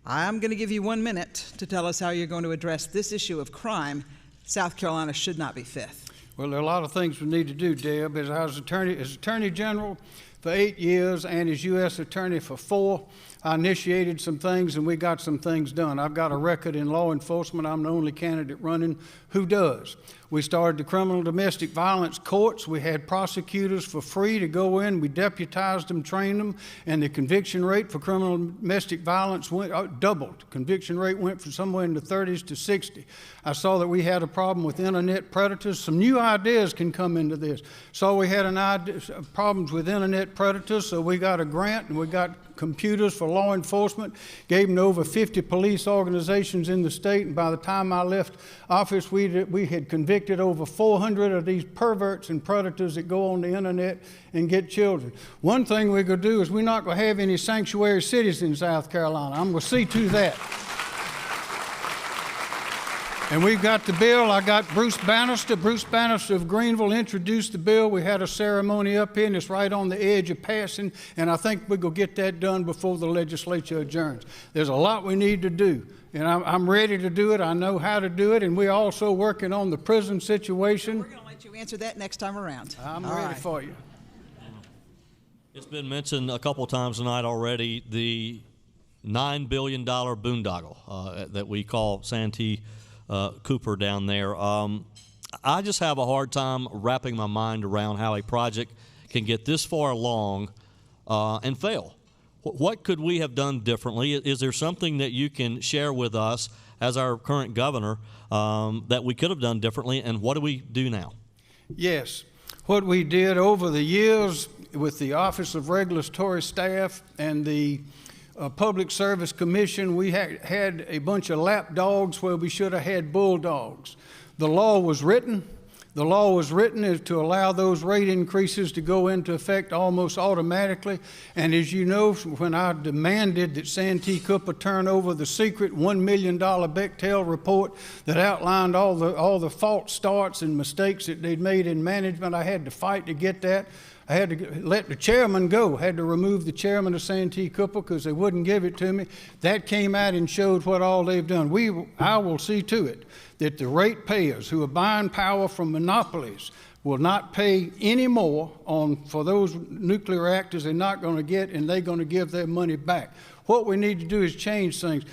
I'm going to give you 1 minute to tell us how you're going to address this issue of crime. South Carolina should not be 5th.
Well, there are a lot of things we need to do, Deb. As I was Attorney General for 8 years and as U.S. Attorney for 4, I initiated some things and we got some things done. I've got a record in law enforcement. I'm the only candidate running who does. We started the criminal domestic violence courts. We had prosecutors for free to go in. We deputized them, trained them, and the conviction rate for criminal domestic violence doubled. Conviction rate went from somewhere in the 30s to 60. I saw that we had a problem with internet predators. Some new ideas can come into this. So we had problems with internet predators, so we got a grant and we got computers for law enforcement, gave them to over 50 police organizations in the state, and by the time I left office, we had convicted over 400 of these perverts and predators that go on the internet and get children. One thing we're going to do is we're not going to have any sanctuary cities in South Carolina. I'm going to see to that. And we've got the bill. I got Bruce Bannister. Bruce Bannister of Greenville introduced the bill. We had a ceremony up here, and it's right on the edge of passing, and I think we're going to get that done before the legislature adjourns. There's a lot we need to do, and I'm ready to do it. I know how to do it, and we're also working on the prison situation.
We're going to let you answer that next time around.
I'm ready for you.
It's been mentioned a couple times tonight already, the $9 billion boondoggle that we call Santee Cooper down there. I just have a hard time wrapping my mind around how a project can get this far along and fail. What could we have done differently? Is there something that you can share with us as our current governor that we could have done differently, and what do we do now? Yes.
What we did over the years with the Office of Regulatory Staff and the Public Service Commission, we had a bunch of lap dogs where we should have had bulldogs. The law was written. The law was written is to allow those rate increases to go into effect almost automatically. And as you know, when I demanded that Santee Cooper turn over the secret $1 million Bechtel report that outlined all the false starts and mistakes that they'd made in management, I had to fight to get that. I had to let the chairman go, had to remove the chairman of Santee Cooper because they wouldn't give it to me. That came out and showed what all they've done. I will see to it that the ratepayers who are buying power from monopolies will not pay any more for those nuclear reactors they're not going to get, and they're going to give their money back. What we need to do is change things.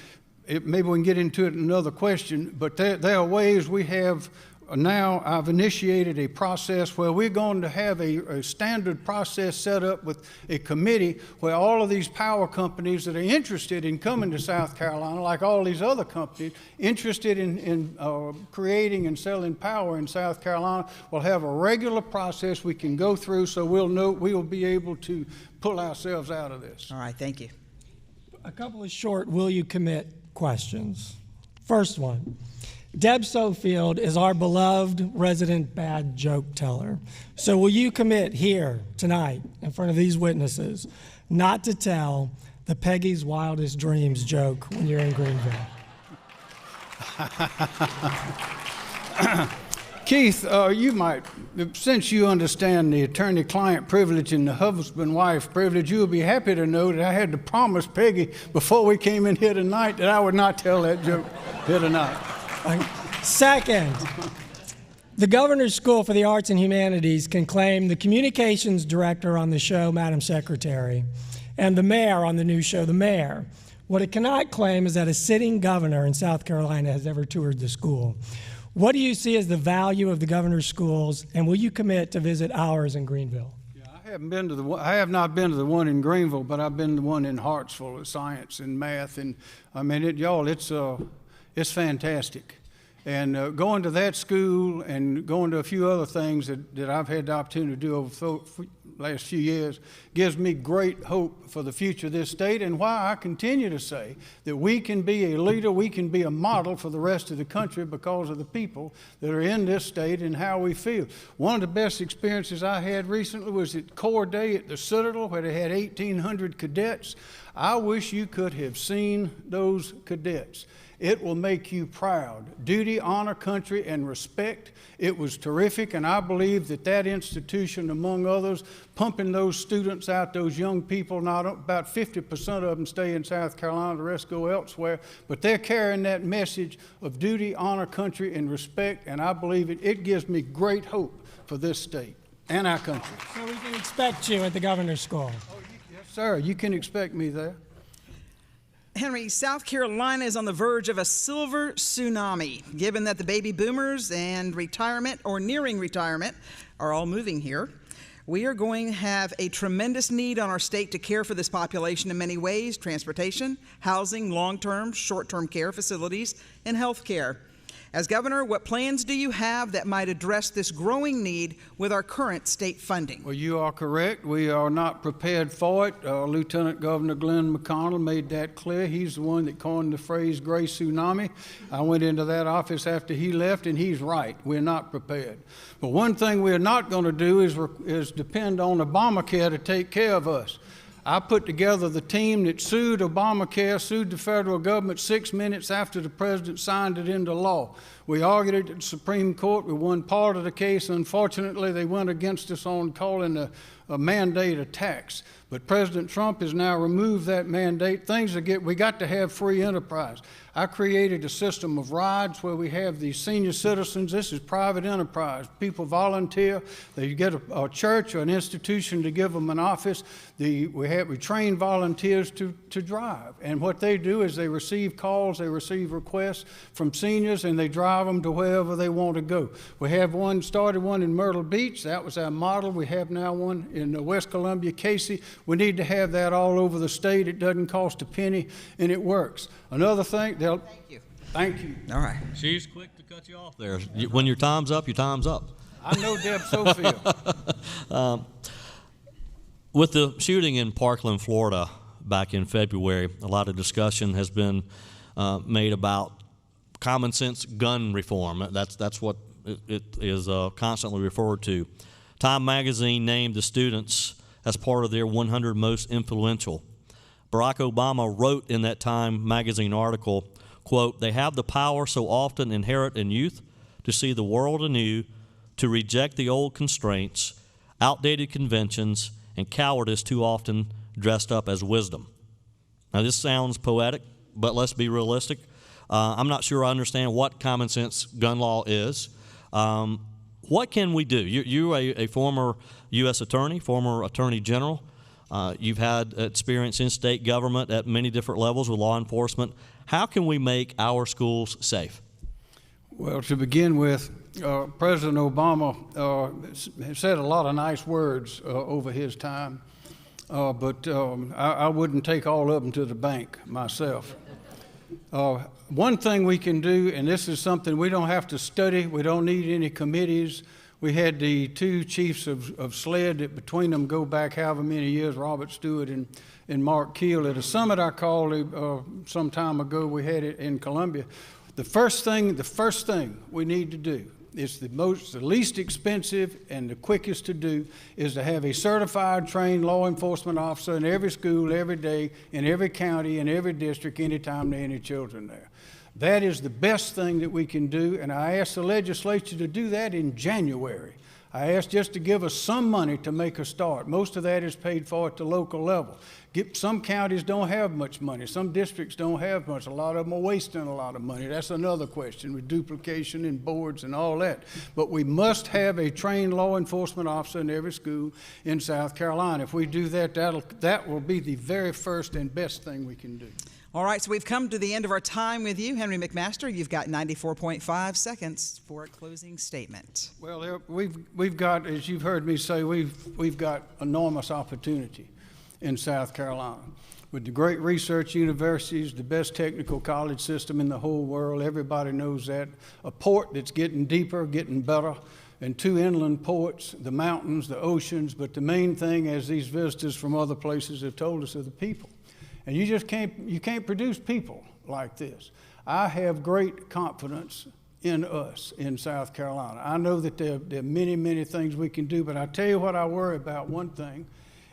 Maybe we can get into it in another question, but there are ways we have. Now I've initiated a process where we're going to have a standard process set up with a committee where all of these power companies that are interested in coming to South Carolina, like all these other companies, interested in creating and selling power in South Carolina, will have a regular process we can go through so we'll be able to pull ourselves out of this.
All right, thank you.
A couple of short will you commit questions. First one. Deb Sofield is our beloved resident bad joke teller. So will you commit here tonight in front of these witnesses not to tell the Peggy's Wildest Dreams joke when you're in Greenville?
Keith, you might, since you understand the attorney-client privilege and the husband-wife privilege, you'll be happy to know that I had to promise Peggy before we came in here tonight that I would not tell that joke here tonight.
Second, the Governor's School for the Arts and Humanities can claim the communications director on the show, Madam Secretary, and the mayor on the new show, The Mayor, What it cannot claim is that a sitting governor in South Carolina has ever toured the school. What do you see as the value of the governor's schools, and will you commit to visit ours in Greenville?
I have not been to the one in Greenville, but I've been to the one in Hartsville, science and math, and I mean, it's fantastic. And going to that school and going to a few other things that I've had the opportunity to do over the last few years gives me great hope for the future of this state, and why I continue to say that we can be a leader, we can be a model for the rest of the country because of the people that are in this state and how we feel. One of the best experiences I had recently was at Corps Day at the Citadel, where they had 1,800 cadets. I wish you could have seen those cadets. It will make you proud. Duty, honor, country, and respect. It was terrific, and I believe that that institution, among others, pumping those students out, those young people, about 50% of them stay in South Carolina, the rest go elsewhere, but they're carrying that message of duty, honor, country, and respect, and I believe it gives me great hope for this state and our country.
So we can expect you at the governor's school.
Yes, sir, you can expect me there.
Henry, South Carolina is on the verge of a silver tsunami, given that the baby boomers and retirement or nearing retirement are all moving here. We are going to have a tremendous need on our state to care for this population in many ways: transportation, housing, long-term, short-term care facilities, and health care. As governor, what plans do you have that might address this growing need with our current state funding?
Well, you are correct. We are not prepared for it. Lieutenant Governor Glenn McConnell made that clear. He's the one that coined the phrase gray tsunami. I went into that office after he left, and he's right. We're not prepared. But one thing we're not going to do is depend on Obamacare to take care of us. I put together the team that sued Obamacare, sued the federal government 6 minutes after the president signed it into law. We argued it at the Supreme Court. We won part of the case. Unfortunately, they went against us on calling a mandate a tax. But President Trump has now removed that mandate. We got to have free enterprise. I created a system of rides where we have these senior citizens. This is private enterprise. People volunteer. They get a church or an institution to give them an office. We train volunteers to drive. And what they do is they receive calls, they receive requests from seniors, and they drive them to wherever they want to go. We have started one in Myrtle Beach. That was our model. We have now one in West Columbia, Casey. We need to have that all over the state. It doesn't cost a penny, and it works. Another thing,
Thank you.
Thank you.
All right.
She's quick to cut you off there. When your time's up, your time's up.
I know Deb Sofield.
With the shooting in Parkland, Florida, back in February, a lot of discussion has been made about common sense gun reform. That's what it is constantly referred to. Time magazine named the students as part of their 100 most influential. Barack Obama wrote in that Time magazine article, quote, "They have the power so often inherent in youth to see the world anew, to reject the old constraints, outdated conventions, and cowardice too often dressed up as wisdom." Now, this sounds poetic, but let's be realistic. I'm not sure I understand what common sense gun law is. What can we do? You're a former U.S. attorney, former attorney general. You've had experience in state government at many different levels with law enforcement. How can we make our schools safe?
Well, to begin with, President Obama said a lot of nice words over his time, but I wouldn't take all of them to the bank myself. One thing we can do, and this is something we don't have to study, we don't need any committees. We had the two chiefs of SLED that between them go back however many years, Robert Stewart and Mark Keel, at a summit I called some time ago. We had it in Columbia. The first thing we need to do is the least expensive and the quickest to do is to have a certified, trained law enforcement officer in every school, every day, in every county, in every district, anytime there are any children there. That is the best thing that we can do, and I asked the legislature to do that in January. I asked just to give us some money to make a start. Most of that is paid for at the local level. Some counties don't have much money. Some districts don't have much. A lot of them are wasting a lot of money. That's another question with duplication and boards and all that. But we must have a trained law enforcement officer in every school in South Carolina. If we do that, that will be the very first and best thing we can do.
All right, so we've come to the end of our time with you. Henry McMaster, you've got 94.5 seconds for a closing statement.
Well, we've got, as you've heard me say, we've got enormous opportunity in South Carolina. With the great research universities, the best technical college system in the whole world, everybody knows that. A port that's getting deeper, getting better, and 2 inland ports, the mountains, the oceans, but the main thing, as these visitors from other places have told us, are the people. And you just can't produce people like this. I have great confidence in us in South Carolina. I know that there are many, many things we can do, but I tell you what I worry about, one thing.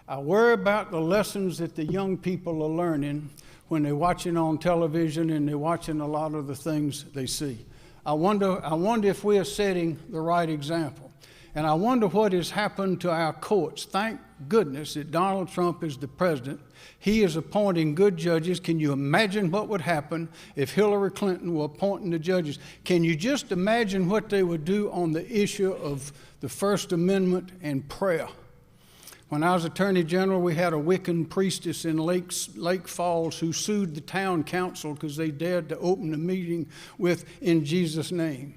I worry about the lessons that the young people are learning when they're watching on television and they're watching a lot of the things they see. I wonder if we are setting the right example. And I wonder what has happened to our courts. Thank goodness that Donald Trump is the president. He is appointing good judges. Can you imagine what would happen if Hillary Clinton were appointing the judges? Can you just imagine what they would do on the issue of the First Amendment and prayer? When I was Attorney General, we had a Wiccan priestess in Lake Falls who sued the town council because they dared to open the meeting with "In Jesus' name."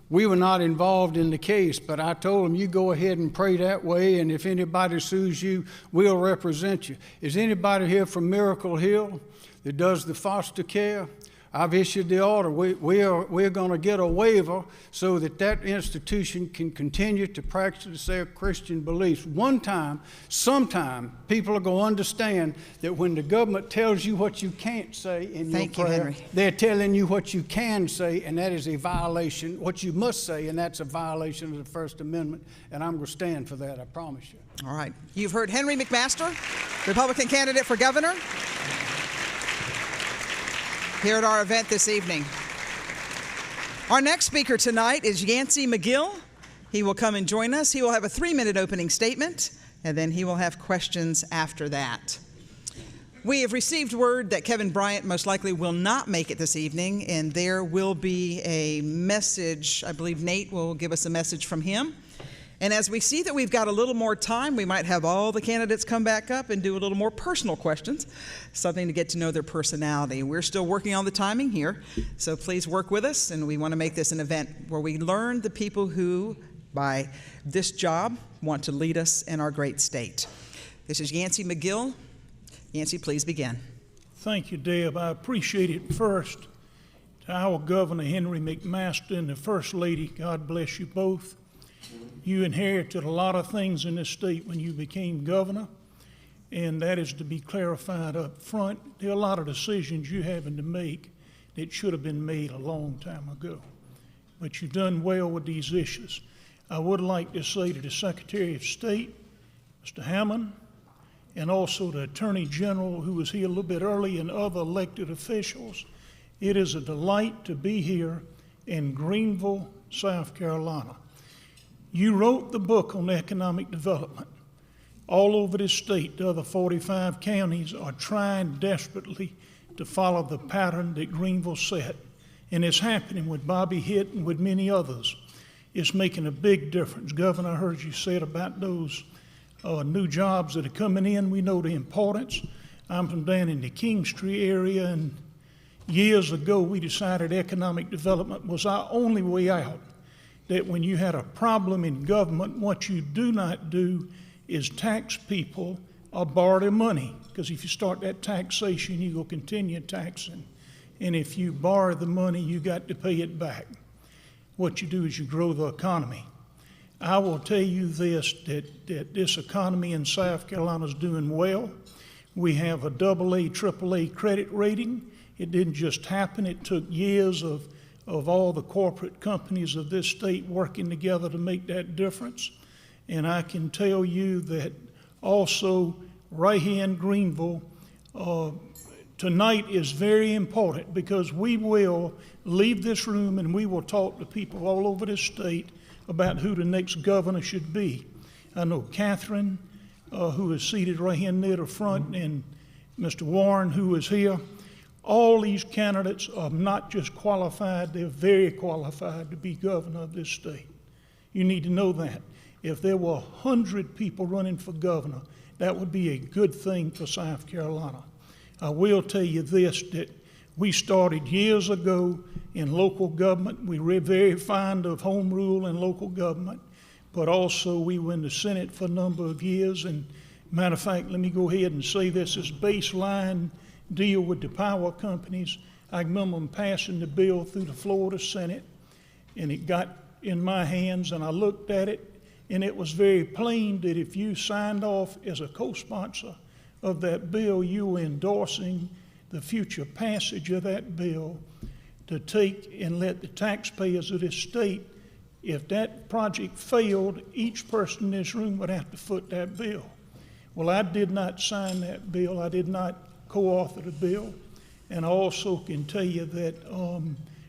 We were not involved in the case, but I told them, you go ahead and pray that way, and if anybody sues you, we'll represent you. Is anybody here from Miracle Hill that does the foster care? I've issued the order. We're going to get a waiver so that that institution can continue to practice their Christian beliefs. Sometime, people are going to understand that when the government tells you what you can't say in your prayer, they're telling you what you can say, and that is a violation, what you must say, and that's a violation of the First Amendment, and I'm going to stand for that, I promise you.
All right. You've heard Henry McMaster, Republican candidate for governor, here at our event this evening. Our next speaker tonight is Yancey McGill. He will come and join us. He will have a 3-minute opening statement, and then he will have questions after that. We have received word that Kevin Bryant most likely will not make it this evening, and there will be a message. I believe Nate will give us a message from him. And as we see that we've got a little more time, we might have all the candidates come back up and do a little more personal questions, something to get to know their personality. We're still working on the timing here, so please work with us, and we want to make this an event where we learn the people who, by this job, want to lead us in our great state. This is Yancey McGill. Yancey, please begin.
Thank you, Deb. I appreciate it first to our Governor Henry McMaster and the First Lady. God bless you both. You inherited a lot of things in this state when you became governor, and that is to be clarified up front. There are a lot of decisions you're having to make that should have been made a long time ago, but you've done well with these issues. I would like to say to the Secretary of State, Mr. Hammond, and also the Attorney General who was here a little bit early and other elected officials, it is a delight to be here in Greenville, South Carolina. You wrote the book on economic development. All over this state, the other 45 counties are trying desperately to follow the pattern that Greenville set. And it's happening with Bobby Hitt and with many others. It's making a big difference. Governor, I heard you said about those new jobs that are coming in. We know the importance. I'm from down in the Kingstree area, and years ago we decided economic development was our only way out. That when you had a problem in government, what you do not do is tax people or borrow their money. Because if you start that taxation, you will continue taxing. And if you borrow the money, you got to pay it back. What you do is you grow the economy. I will tell you this, that this economy in South Carolina is doing well. We have a AA, AAA credit rating. It didn't just happen. It took years of all the corporate companies of this state working together to make that difference. And I can tell you that also right here in Greenville, tonight is very important because we will leave this room and we will talk to people all over this state about who the next governor should be. I know Catherine, who is seated right here near the front, and Mr. Warren, who is here. All these candidates are not just qualified, they're very qualified to be governor of this state. You need to know that. If there were 100 people running for governor, that would be a good thing for South Carolina. I will tell you this, that we started years ago in local government. We were very fond of home rule and local government, but also we were in the Senate for a number of years. And matter of fact, let me go ahead and say this as baseline deal with the power companies. I remember them passing the bill through the floor of the Senate, and it got in my hands, and I looked at it, and it was very plain that if you signed off as a co-sponsor of that bill, you were endorsing the future passage of that bill to take and let the taxpayers of this state, if that project failed, each person in this room would have to foot that bill. Well, I did not sign that bill. I did not co-author the bill. And I also can tell you that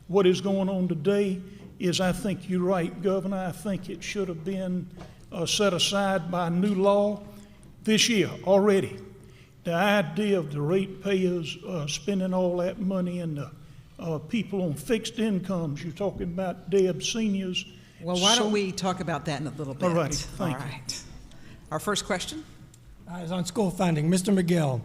what is going on today is, I think you're right, Governor. I think it should have been set aside by new law this year already. The idea of the ratepayers spending all that money and the people on fixed incomes, you're talking about Deb seniors.
Well, why don't we talk about that in a little bit?
All righty, thank you.
All right. Our first question.
Is on school funding. Mr. McGill,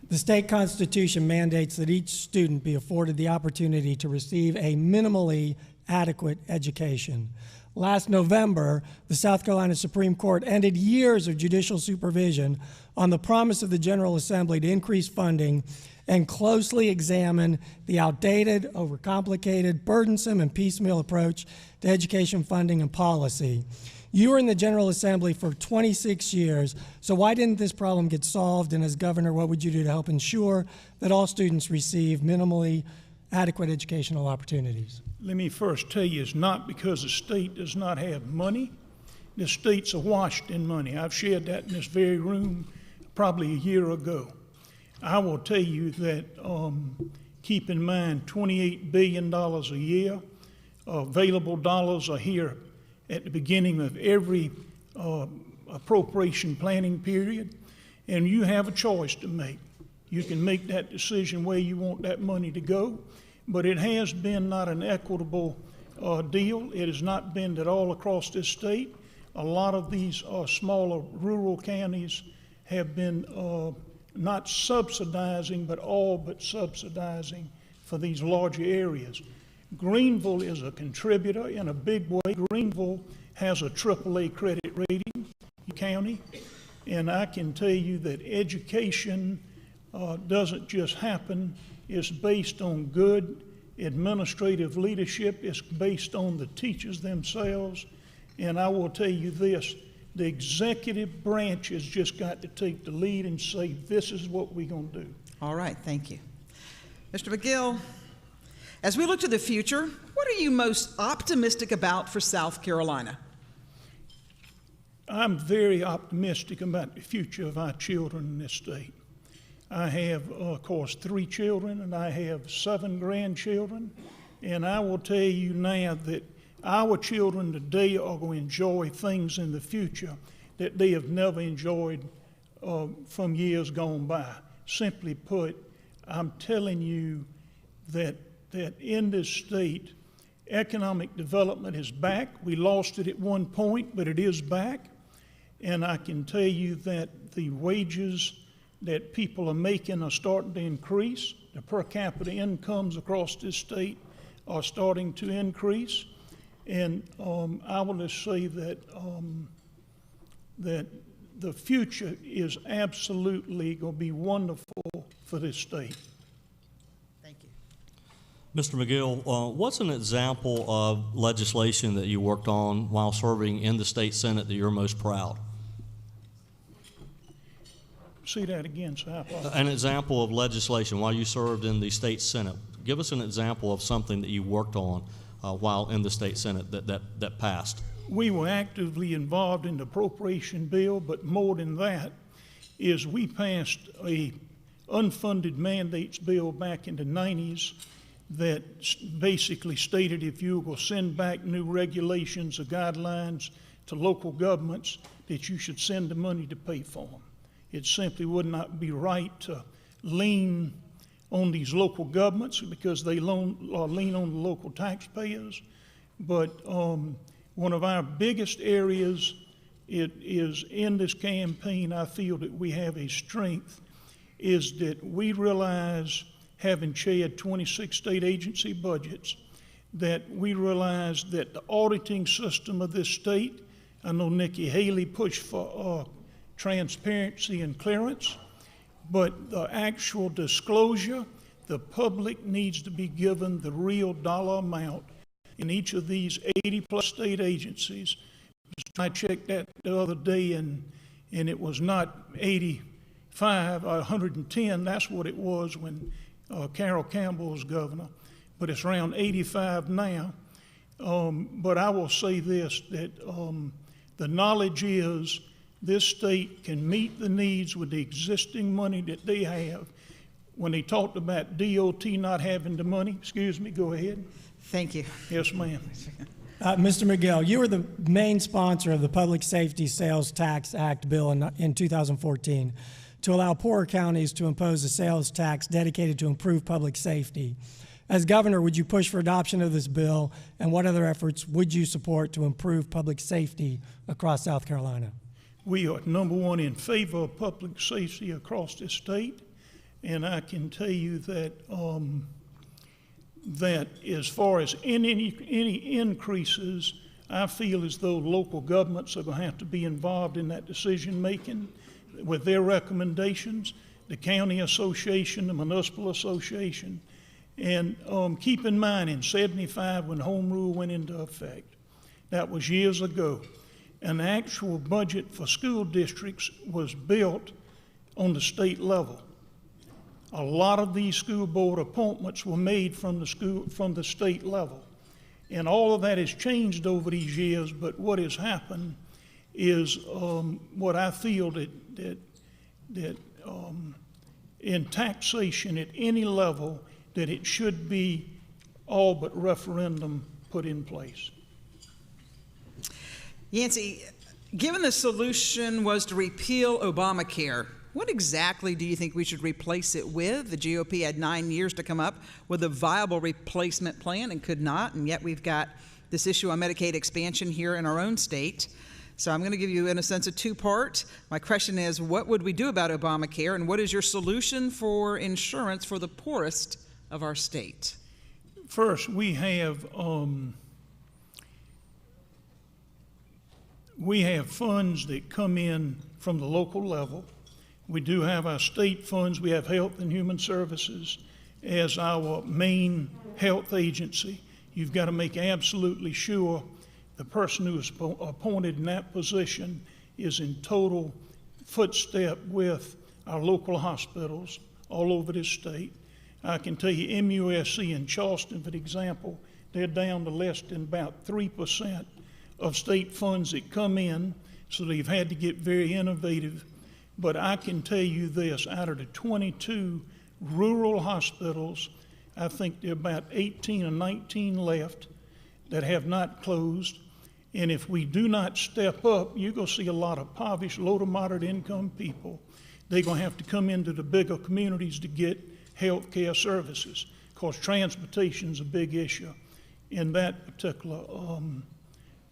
the state constitution mandates that each student be afforded the opportunity to receive a minimally adequate education. Last November, the South Carolina Supreme Court ended years of judicial supervision on the promise of the General Assembly to increase funding and closely examine the outdated, overcomplicated, burdensome, and piecemeal approach to education funding and policy. You were in the General Assembly for 26 years, so why didn't this problem get solved? And as governor, what would you do to help ensure that all students receive minimally adequate educational opportunities?
Let me first tell you, it's not because the state does not have money. The state's awash in money. I've shared that in this very room probably a year ago. I will tell you that keep in mind $28 billion a year. Available dollars are here at the beginning of every appropriation planning period, and you have a choice to make. You can make that decision where you want that money to go, but it has been not an equitable deal. It has not been that all across this state. A lot of these smaller rural counties have been not subsidizing, but all but subsidizing for these larger areas. Greenville is a contributor in a big way. Greenville has a AAA credit rating county, and I can tell you that education doesn't just happen. It's based on good administrative leadership. It's based on the teachers themselves. And I will tell you this, the executive branch has just got to take the lead and say, this is what we're going to do.
All right, thank you. Mr. McGill, as we look to the future, what are you most optimistic about for South Carolina?
I'm very optimistic about the future of our children in this state. I have, of course, 3 children, and I have 7 grandchildren. And I will tell you now that our children today are going to enjoy things in the future that they have never enjoyed from years gone by. Simply put, I'm telling you that in this state, economic development is back. We lost it at one point, but it is back. And I can tell you that the wages that people are making are starting to increase. The per capita incomes across this state are starting to increase. And I will just say that that the future is absolutely going to be wonderful for this state.
Thank you.
Mr. McGill, what's an example of legislation that you worked on while serving in the state Senate that you're most proud?
Say that again, sir. I apologize.
An example of legislation while you served in the state Senate. Give us an example of something that you worked on while in the state Senate that passed.
We were actively involved in the appropriation bill, but more than that is we passed a unfunded mandates bill back in the 90s that basically stated if you will send back new regulations or guidelines to local governments that you should send the money to pay for them. It simply would not be right to lean on these local governments because they lean on the local taxpayers. But one of our biggest areas it is in this campaign, I feel that we have a strength, is that we realize, having chaired 26 state agency budgets, that we realize that the auditing system of this state, I know Nikki Haley pushed for transparency and clearance, but the actual disclosure, the public needs to be given the real dollar amount in each of these 80-plus state agencies. I checked that the other day, and it was not 85 or 110. That's what it was when Carol Campbell was governor, but it's around 85 now. But I will say this, that the knowledge is this state can meet the needs with the existing money that they have. When they talked about DOT not having the money, excuse me, go ahead.
Thank you.
Yes, ma'am.
Mr. McGill, you were the main sponsor of the Public Safety Sales Tax Act bill in 2014 to allow poorer counties to impose a sales tax dedicated to improve public safety. As governor, would you push for adoption of this bill, and what other efforts would you support to improve public safety across South Carolina?
We are number one in favor of public safety across this state, and I can tell you that that as far as any increases, I feel as though local governments are going to have to be involved in that decision making with their recommendations, the county association, the municipal association. And keep in mind, in '75, when home rule went into effect, that was years ago, an actual budget for school districts was built on the state level. A lot of these school board appointments were made from the state level. And all of that has changed over these years, but what has happened is what I feel that in taxation at any level, that it should be all but referendum put in place.
Yancey, given the solution was to repeal Obamacare, what exactly do you think we should replace it with? The GOP had 9 years to come up with a viable replacement plan and could not, and yet we've got this issue on Medicaid expansion here in our own state. So I'm going to give you, in a sense, a two-part. My question is, what would we do about Obamacare, and what is your solution for insurance for the poorest of our state?
First, we have funds that come in from the local level. We do have our state funds. We have Health and Human Services as our main health agency. You've got to make absolutely sure the person who is appointed in that position is in total footstep with our local hospitals all over this state. I can tell you MUSC in Charleston, for example, they're down to less than about 3% of state funds that come in, so they've had to get very innovative. But I can tell you this, out of the 22 rural hospitals, I think there are about 18 or 19 left that have not closed. And if we do not step up, you're going to see a lot of impoverished, low to moderate income people. They're going to have to come into the bigger communities to get health care services, because transportation is a big issue in that particular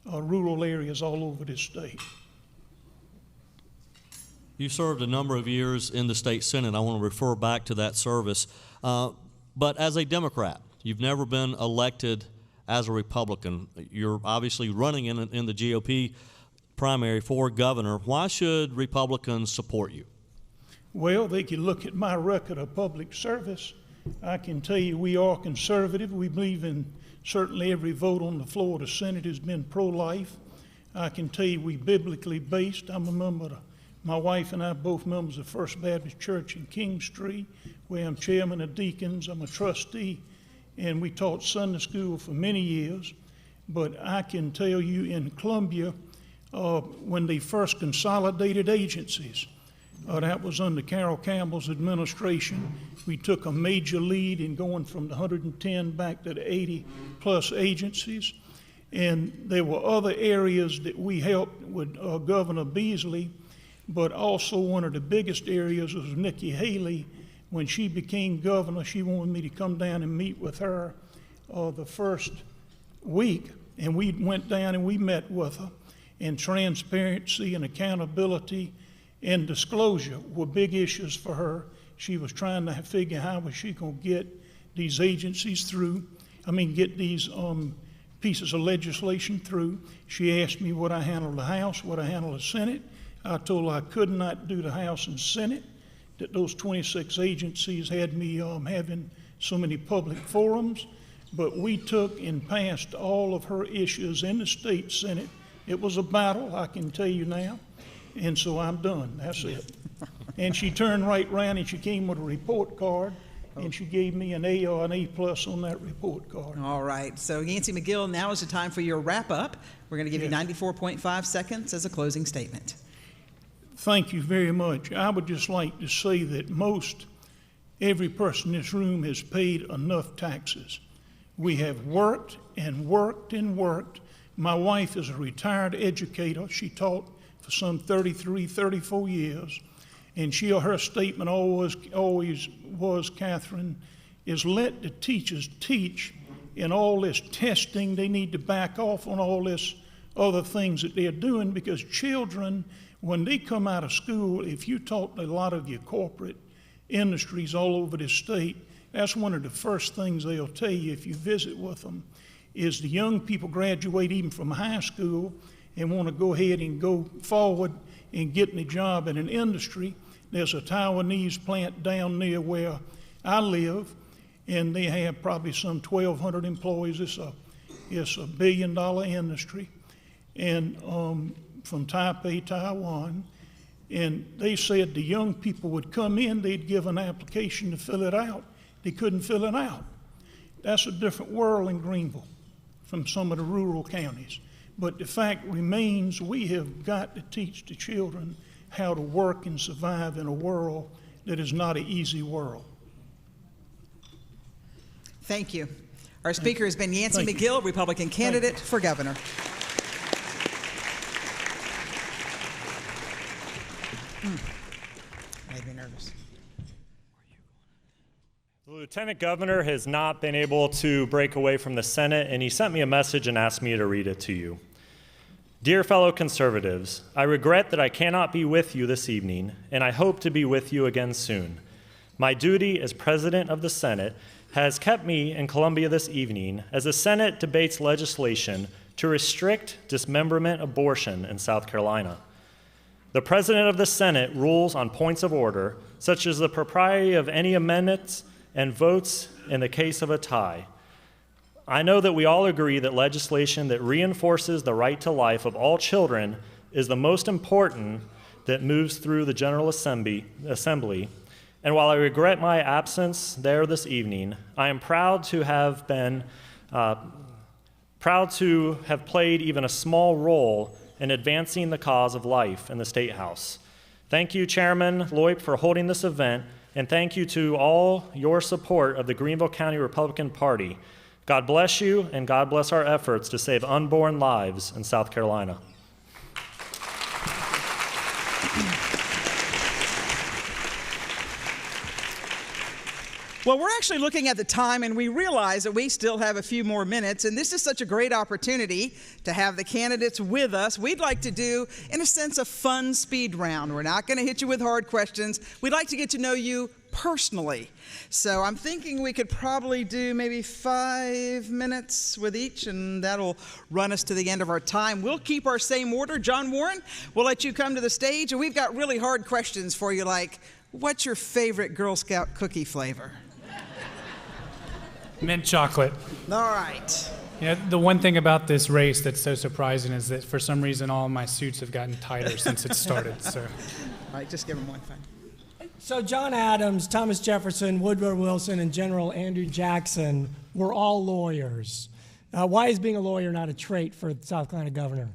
rural areas all over this state.
You served a number of years in the state Senate. I want to refer back to that service. But as a Democrat, you've never been elected as a Republican. You're obviously running in the GOP primary for governor. Why should Republicans support you?
Well, they can look at my record of public service. I can tell you we are conservative. We believe in certainly every vote on the floor of the Senate has been pro-life. I can tell you we biblically based. I'm a member of my wife and I both members of First Baptist Church in King Street, where I'm chairman of deacons. I'm a trustee, and we taught Sunday school for many years. But I can tell you in Columbia, when they first consolidated agencies, that was under Carol Campbell's administration, we took a major lead in going from the 110 back to the 80-plus agencies. And there were other areas that we helped with Governor Beasley, but also one of the biggest areas was Nikki Haley. When she became governor, she wanted me to come down and meet with her the first week, and we went down and we met with her. And transparency and accountability and disclosure were big issues for her, she was trying to figure how was she going to get these agencies through, get these pieces of legislation through. She asked me would I handle the House, would I handle the Senate. I told her I could not do the House and Senate, that those 26 agencies had me having so many public forums, but we took and passed all of her issues in the state Senate. It was a battle, I can tell you now, and so I'm done, that's it. And she turned right around and she came with a report card, and she gave me an A or an A+ on that report card.
All right, so Yancey McGill, now is the time for your wrap-up. We're going to give you 94.5 seconds as a closing statement.
Thank you very much. I would just like to say that every person in this room has paid enough taxes. We have worked and worked and worked. My wife is a retired educator. She taught for some 33, 34 years. And her statement always was, Catherine, is let the teachers teach. In all this testing, they need to back off on all this other things that they're doing, because children, when they come out of school, if you talk to a lot of your corporate industries all over the state, that's one of the first things they'll tell you if you visit with them, is the young people graduate even from high school and want to go ahead and go forward and getting a job in an industry. There's a Taiwanese plant down near where I live, and they have probably some 1,200 employees. It's a $1 billion industry, and from Taipei, Taiwan. And they said the young people would come in, they'd give an application to fill it out. They couldn't fill it out. That's a different world in Greenville from some of the rural counties. But the fact remains, we have got to teach the children how to work and survive in a world that is not an easy world.
Thank you. Our speaker has been Yancey McGill, Republican candidate for governor. Made me nervous.
The Lieutenant Governor has not been able to break away from the Senate, and he sent me a message and asked me to read it to you. Dear fellow conservatives, I regret that I cannot be with you this evening, and I hope to be with you again soon. My duty as President of the Senate has kept me in Columbia this evening as the Senate debates legislation to restrict dismemberment abortion in South Carolina. The President of the Senate rules on points of order, such as the propriety of any amendments and votes in the case of a tie. I know that we all agree that legislation that reinforces the right to life of all children is the most important that moves through the General Assembly. And while I regret my absence there this evening, I am proud to have played even a small role in advancing the cause of life in the State House. Thank you, Chairman Loip, for holding this event, and thank you to all your support of the Greenville County Republican Party. God bless you, and God bless our efforts to save unborn lives in South Carolina.
Well, we're actually looking at the time, and we realize that we still have a few more minutes, and this is such a great opportunity to have the candidates with us. We'd like to do, in a sense, a fun speed round. We're not going to hit you with hard questions. We'd like to get to know you personally. So I'm thinking we could probably do maybe 5 minutes with each, and that'll run us to the end of our time. We'll keep our same order. John Warren, we'll let you come to the stage, and we've got really hard questions for you, like, what's your favorite Girl Scout cookie flavor?
Mint chocolate.
All right.
Yeah, the one thing about this race that's so surprising is that for some reason all my suits have gotten tighter since it started. So,
all right, just give him one thing.
So John Adams, Thomas Jefferson, Woodrow Wilson, and General Andrew Jackson were all lawyers. Why is being a lawyer not a trait for the South Carolina governor?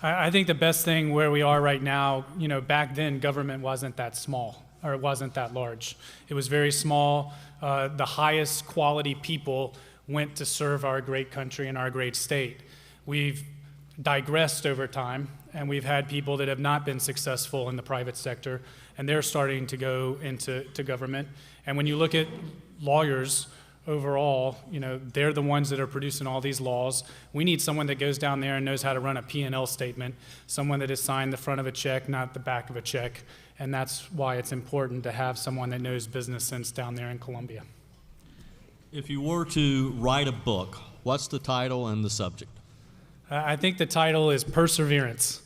I think the best thing where we are right now, back then government wasn't that small, or it wasn't that large. It was very small. The highest quality people went to serve our great country and our great state. We've digressed over time, and we've had people that have not been successful in the private sector, and they're starting to go into government. And when you look at lawyers overall, they're the ones that are producing all these laws. We need someone that goes down there and knows how to run a P&L statement, someone that has signed the front of a check, not the back of a check, and that's why it's important to have someone that knows business sense down there in Columbia.
If you were to write a book, what's the title and the subject?
I think the title is Perseverance,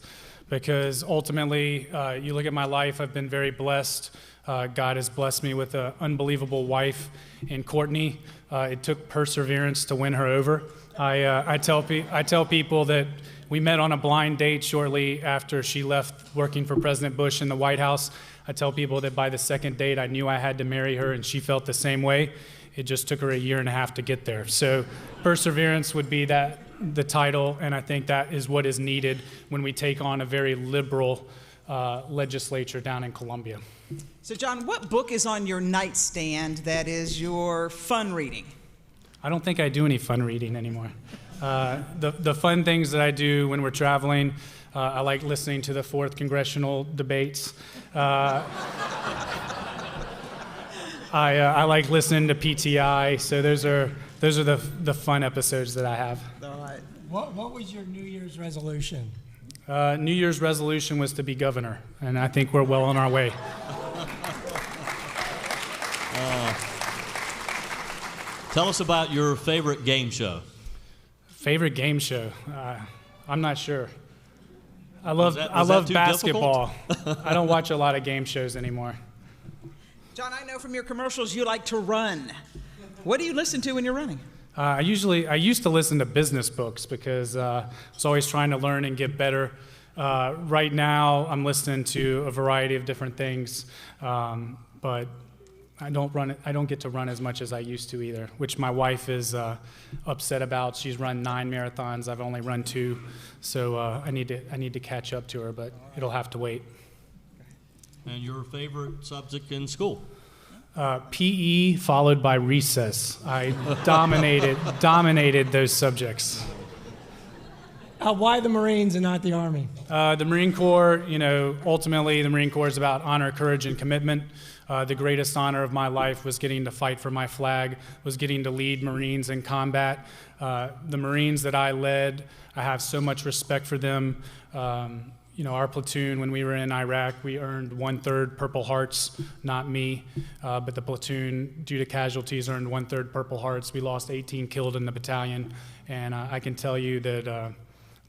because ultimately, you look at my life, I've been very blessed. God has blessed me with an unbelievable wife in Courtney. It took perseverance to win her over. I tell people that we met on a blind date shortly after she left working for President Bush in the White House. I tell people that by the second date, I knew I had to marry her, and she felt the same way. It just took her a year and a half to get there. So perseverance would be the title, and I think that is what is needed when we take on a very liberal legislature down in Columbia.
So, John, what book is on your nightstand that is your fun reading?
I don't think I do any fun reading anymore. The fun things that I do when we're traveling, I like listening to the 4th Congressional debates. I like listening to PTI, so those are the fun episodes that I have.
All right.
What was your New Year's resolution?
New Year's resolution was to be governor, and I think we're well on our way.
Tell us about your favorite game show.
Favorite game show? I'm not sure. I love
too
basketball. I don't watch a lot of game shows anymore.
John, I know from your commercials you like to run. What do you listen to when you're running?
I used to listen to business books because I was always trying to learn and get better. Right now, I'm listening to a variety of different things, but I don't get to run as much as I used to either, which my wife is upset about. She's run 9 marathons. I've only run 2, so I need to catch up to her, but it'll have to wait.
And your favorite subject in school?
PE followed by recess. I dominated those subjects.
Why the Marines and not the Army?
The Marine Corps, ultimately the Marine Corps is about honor, courage, and commitment. The greatest honor of my life was getting to fight for my flag, was getting to lead Marines in combat. The Marines that I led, I have so much respect for them. Our platoon, when we were in Iraq, we earned 1/3 Purple Hearts, not me, but the platoon, due to casualties, earned 1/3 Purple Hearts. We lost 18 killed in the battalion, and I can tell you that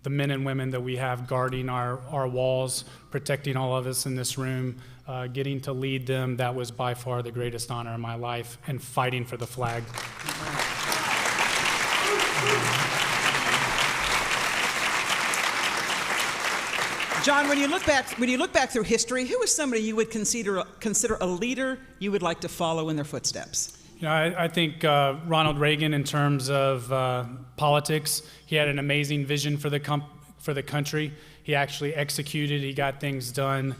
the men and women that we have guarding our walls, protecting all of us in this room, getting to lead them, that was by far the greatest honor of my life, and fighting for the flag.
John, when you look back through history, who is somebody you would consider a leader you would like to follow in their footsteps?
I think Ronald Reagan, in terms of politics, he had an amazing vision for the country. He actually executed. He got things done.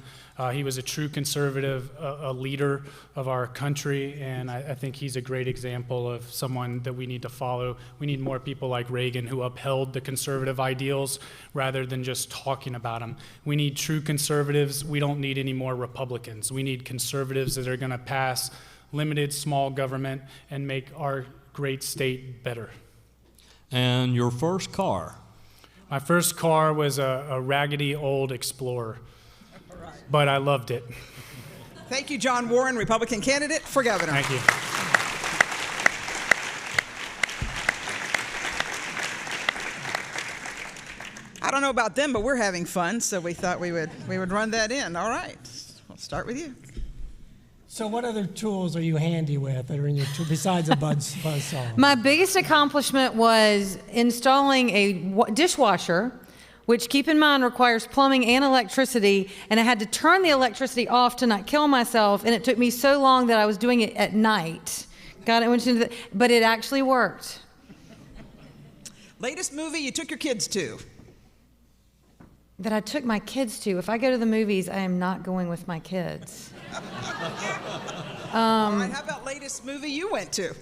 He was a true conservative, a leader of our country, and I think he's a great example of someone that we need to follow. We need more people like Reagan who upheld the conservative ideals rather than just talking about them. We need true conservatives. We don't need any more Republicans. We need conservatives that are going to pass limited small government and make our great state better.
And your first car?
My first car was a raggedy old Explorer, but I loved it.
Thank you, John Warren, Republican candidate for governor.
Thank you.
I don't know about them, but we're having fun, so we thought we would run that in. All right, we'll start with you.
So what other tools are you handy with that are in your tool besides a buzzsaw?
My biggest accomplishment was installing a dishwasher, which, keep in mind, requires plumbing and electricity, and I had to turn the electricity off to not kill myself, and it took me so long that I was doing it at night. But it actually worked.
Latest movie you took your kids to?
That I took my kids to. If I go to the movies, I am not going with my kids.
All right, how about latest movie you went to?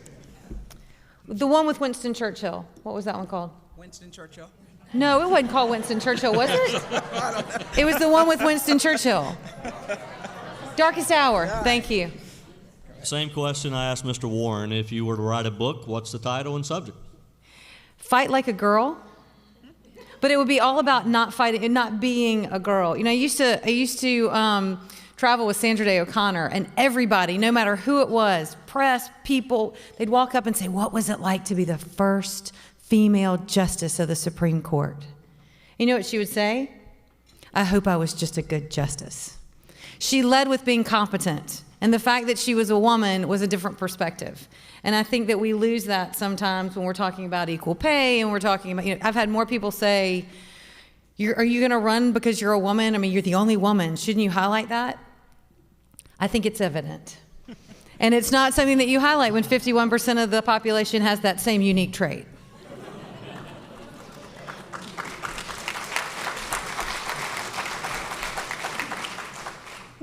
The one with Winston Churchill. What was that one called?
Winston Churchill.
No, it wasn't called Winston Churchill, was it? It was the one with Winston Churchill. Darkest Hour. Thank you.
Same question I asked Mr. Warren. If you were to write a book, what's the title and subject?
Fight Like a Girl. But it would be all about not fighting and not being a girl. I used to travel with Sandra Day O'Connor, and everybody, no matter who it was, press, people, they'd walk up and say, what was it like to be the first female justice of the Supreme Court? You know what she would say? I hope I was just a good justice. She led with being competent, and the fact that she was a woman was a different perspective. And I think that we lose that sometimes when we're talking about equal pay and we're talking about, I've had more people say, are you going to run because you're a woman? I mean, you're the only woman. Shouldn't you highlight that? I think it's evident. And it's not something that you highlight when 51% of the population has that same unique trait.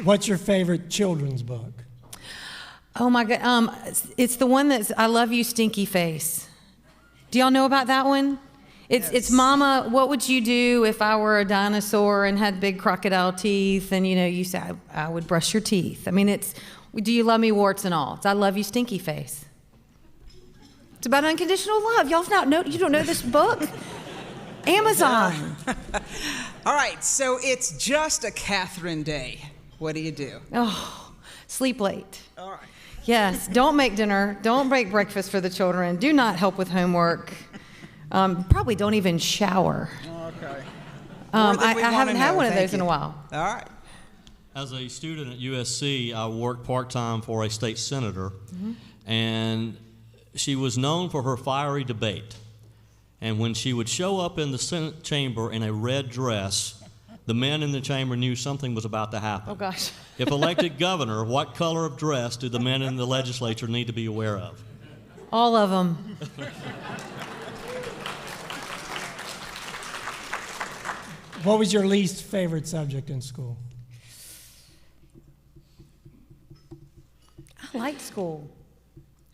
What's your favorite children's book?
Oh my God, it's the one that's I Love You, Stinky Face. Do y'all know about that one? It's Mama, what would you do if I were a dinosaur and had big crocodile teeth? And you say, I would brush your teeth. I mean, it's, do you love me, warts and all? It's I Love You, Stinky Face. It's about unconditional love. You don't know this book? Amazon.
All right, so it's just a Catherine day. What do you do?
Oh, sleep late.
All right.
Yes, don't make dinner. Don't make breakfast for the children. Do not help with homework. Probably don't even shower.
Okay.
I haven't had one of those in a while.
All right.
As a student at USC, I worked part-time for a state senator, and she was known for her fiery debate. And when she would show up in the Senate chamber in a red dress, the men in the chamber knew something was about to happen.
Oh, gosh.
If elected governor, what color of dress do the men in the legislature need to be aware of?
All of them.
What was your least favorite subject in school?
I liked school.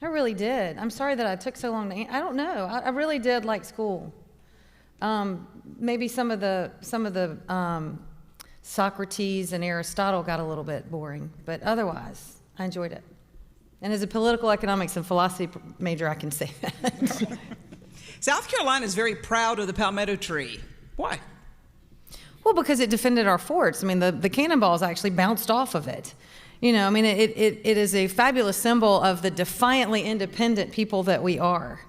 I really did. I'm sorry that I took so long to I don't know. I really did like school. Maybe some of the Socrates and Aristotle got a little bit boring, but otherwise, I enjoyed it. And as a political economics and philosophy major, I can say that.
South Carolina is very proud of the palmetto tree. Why?
Well, because it defended our forts. I mean, the cannonballs actually bounced off of it. I mean, it is a fabulous symbol of the defiantly independent people that we are.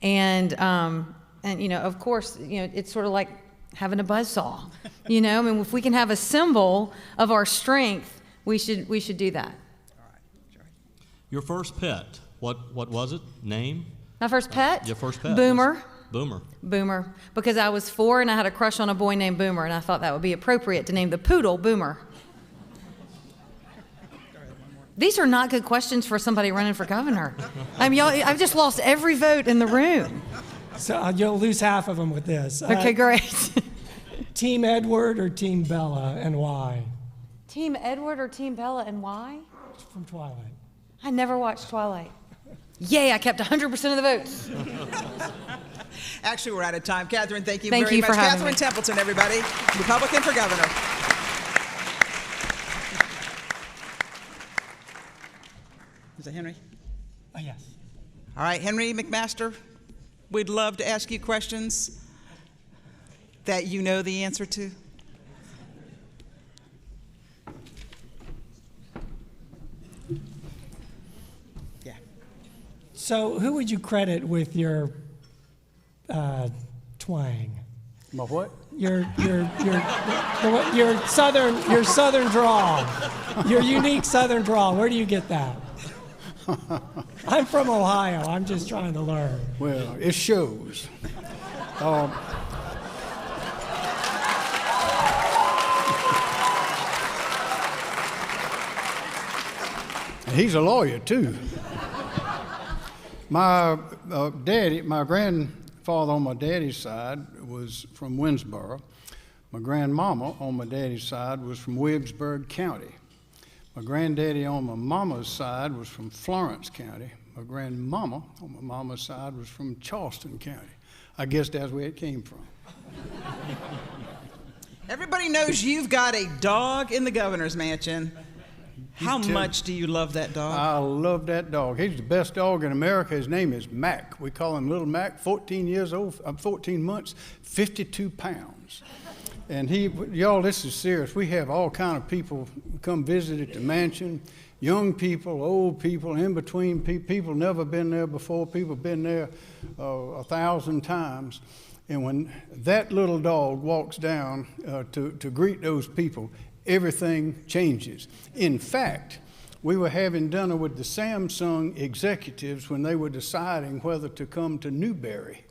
And of course, it's sort of like having a buzzsaw. I mean, if we can have a symbol of our strength, we should do that.
All right. Sure.
Your first pet, what was it? Name?
My first pet?
Your first pet?
Boomer.
Boomer.
Boomer. Because I was 4 and I had a crush on a boy named Boomer, and I thought that would be appropriate to name the poodle Boomer. These are not good questions for somebody running for governor. I mean, I've just lost every vote in the room.
So you'll lose half of them with this.
Okay, great.
Team Edward or Team Bella, and why?
Team Edward or Team Bella, and why?
From Twilight.
I never watched Twilight. Yay, I kept 100% of the votes.
Actually, we're out of time. Catherine, thank you
very
much.
For having
Catherine
me.
Templeton, everybody, Republican for governor. Is that Henry?
Yes.
All right, Henry McMaster, we'd love to ask you questions that you know the answer to. Yeah.
So who would you credit with your twang?
My what?
Your southern drawl, your unique southern drawl. Where do you get that? I'm from Ohio. I'm just trying to learn.
Well, it shows. He's a lawyer too. My my grandfather on my daddy's side was from Winsboro. My grandmama on my daddy's side was from Williamsburg County. My granddaddy on my mama's side was from Florence County. My grandmama on my mama's side was from Charleston County. I guess that's where it came from.
Everybody knows you've got a dog in the governor's mansion. How much do you love that dog?
I love that dog. He's the best dog in America. His name is Mac. We call him Little Mac, 14 years old, 14 months, 52 pounds. And y'all, this is serious. We have all kind of people come visit at the mansion, young people, old people, in between people never been there before, people been there 1,000 times. And when that little dog walks down to greet those people, everything changes. In fact, we were having dinner with the Samsung executives when they were deciding whether to come to Newberry.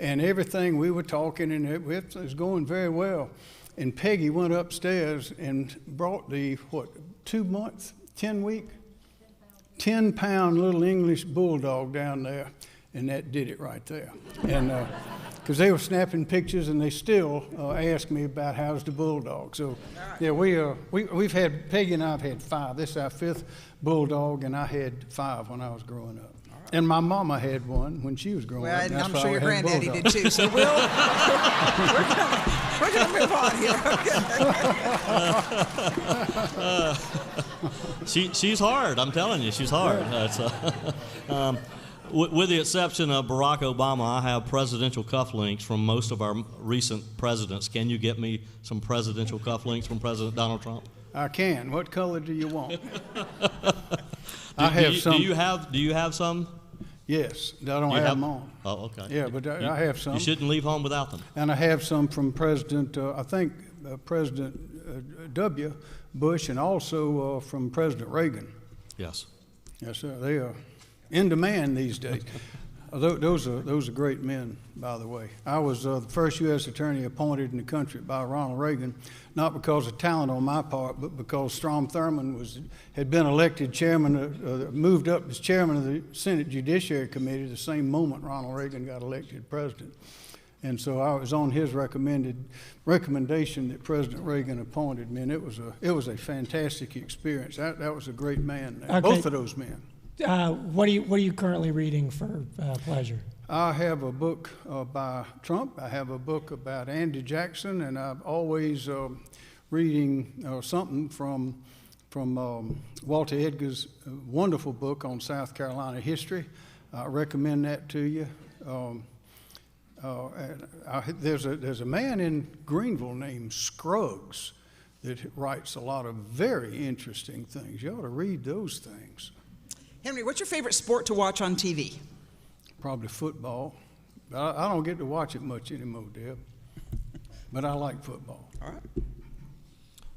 And everything, we were talking, and it was going very well. And Peggy went upstairs and brought the, 2-month, 10-week, 10-pound little English bulldog down there, and that did it right there. And because they were snapping pictures, and they still ask me about how's the bulldog. So, yeah, we've had, Peggy and I have had 5. This is our 5th bulldog, and I had 5 when I was growing up. And my mama had one when she was growing up.
Well, I'm sure your granddaddy did too. So we're gonna move on here.
She's hard. I'm telling you, she's hard. With the exception of Barack Obama, I have presidential cufflinks from most of our recent presidents. Can you get me some presidential cufflinks from President Donald Trump?
I can. What color do you want?
I have some. Do you have some?
Yes, I don't have them on.
Oh, okay.
Yeah, but I have some.
You shouldn't leave home without them.
And I have some from President, I think President W. Bush, and also from President Reagan.
Yes.
Yes, sir. They are in demand these days. Those are great men, by the way. I was the first U.S. attorney appointed in the country by Ronald Reagan, not because of talent on my part, but because Strom Thurmond had been elected chairman, moved up as chairman of the Senate Judiciary Committee the same moment Ronald Reagan got elected president. And so I was on his recommendation that President Reagan appointed me, and it was a fantastic experience. That was a great man. Okay. Both of those men.
What are you currently reading for pleasure?
I have a book by Trump. I have a book about Andy Jackson, and I'm always reading something from Walter Edgar's wonderful book on South Carolina history. I recommend that to you. There's a man in Greenville named Scruggs that writes a lot of very interesting things. You ought to read those things.
Henry, what's your favorite sport to watch on TV?
Probably football. I don't get to watch it much anymore, Deb. But I like football.
All right.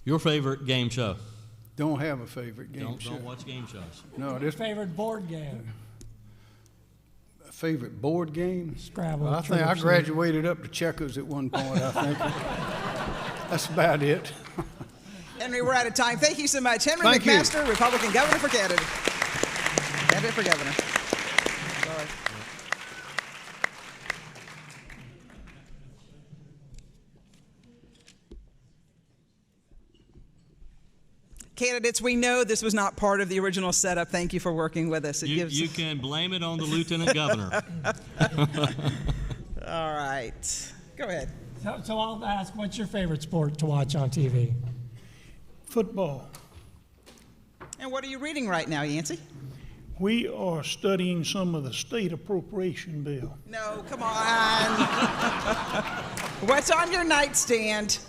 Your favorite game show?
Don't have a favorite game show.
Don't watch game shows.
No,
favorite board game?
A favorite board game?
Scrabble.
Well, I think I graduated up to checkers at one point, I think. That's about it.
Henry, we're out of time. Thank you so much. Henry
Thank
McMaster,
you.
Republican governor for Canada. Candidate for governor. Sorry. Candidates, we know this was not part of the original setup. Thank you for working with us.
You can blame it on the lieutenant governor.
All right. Go ahead.
So I'll ask, what's your favorite sport to watch on TV?
Football.
And what are you reading right now, Yancey?
We are studying some of the state appropriation bill.
No, come on. What's on your nightstand?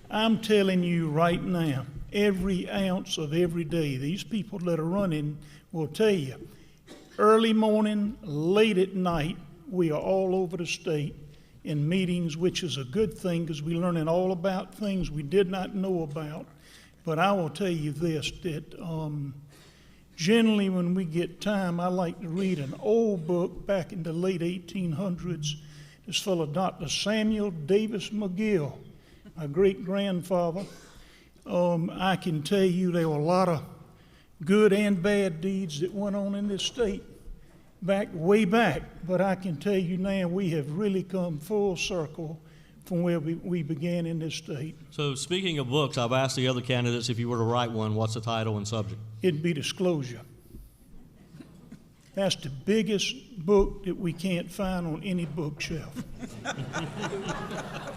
I'm telling you right now, every ounce of every day, these people that are running will tell you, early morning, late at night, we are all over the state in meetings, which is a good thing because we're learning all about things we did not know about. But I will tell you this, that generally when we get time, I like to read an old book back in the late 1800s. It's full of Dr. Samuel Davis McGill, my great-grandfather. I can tell you there were a lot of good and bad deeds that went on in this state way back, but I can tell you now we have really come full circle from where we began in this state.
So speaking of books, I've asked the other candidates if you were to write one, what's the title and subject?
It'd be Disclosure. That's the biggest book that we can't find on any bookshelf.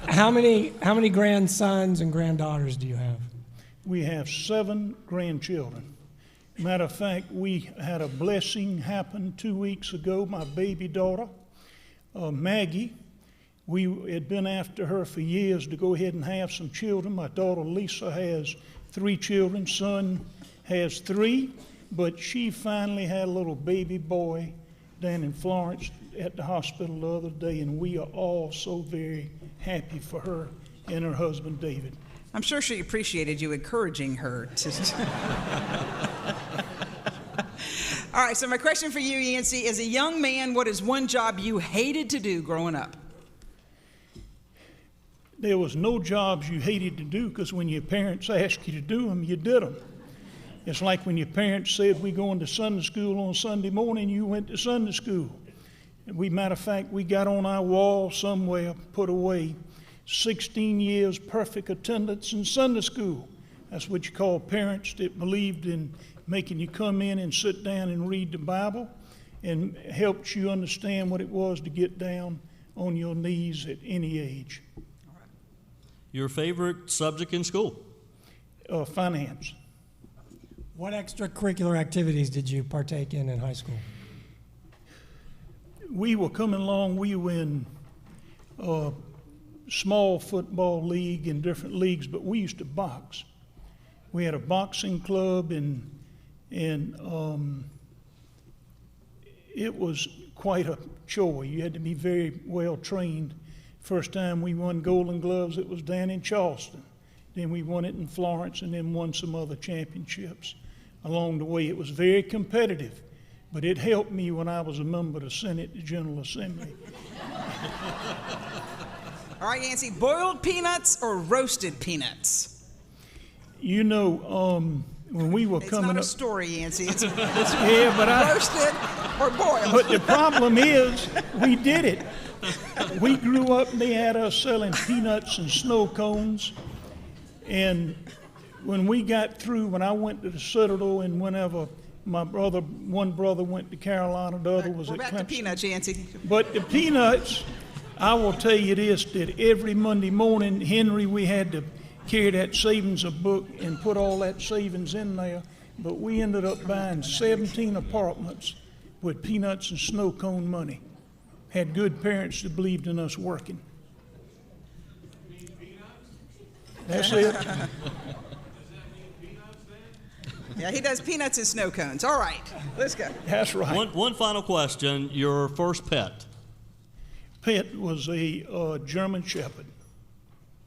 How many grandsons and granddaughters do you have?
We have 7 grandchildren. Matter of fact, we had a blessing happen 2 weeks ago. My baby daughter, Maggie, We had been after her for years to go ahead and have some children. My daughter Lisa has 3 children. Son has 3, but she finally had a little baby boy down in Florence at the hospital the other day, and we are all so very happy for her and her husband David.
I'm sure she appreciated you encouraging her to. All right, so my question for you, Yancey, as a young man, what is one job you hated to do growing up?
There was no jobs you hated to do, because when your parents asked you to do them, you did them. It's like when your parents said, we going to Sunday school on Sunday morning, you went to Sunday school. Matter of fact, we got on our wall somewhere, put away, 16 years perfect attendance in Sunday school. That's what you call parents that believed in making you come in and sit down and read the Bible, and helped you understand what it was to get down on your knees at any age.
Your favorite subject in school?
Finance.
What extracurricular activities did you partake in high school?
We were coming along. We were in small football league and different leagues, but we used to box. We had a boxing club, and it was quite a chore. You had to be very well trained. First time we won Golden Gloves, it was down in Charleston. Then we won it in Florence, and then won some other championships along the way. It was very competitive, but it helped me when I was a member of the Senate, the General Assembly.
All right, Yancey, boiled peanuts or roasted peanuts?
You know, when we were coming up...
It's not a story, Yancey. It's
yeah, but
roasted or boiled.
But the problem is, we did it. We grew up, and they had us selling peanuts and snow cones. And when we got through, when I went to the Citadel, and whenever one brother went to Carolina, the other was at Clemson.
We're back to peanuts, Yancey.
But the peanuts, I will tell you this, that every Monday morning, Henry, we had to carry that savings book and put all that savings in there. But we ended up buying 17 apartments with peanuts and snow cone money. Had good parents that believed in us working. That's it.
Yeah, he does peanuts and snow cones. All right, let's go.
That's right.
One final question. Your first pet?
Pet was a German Shepherd.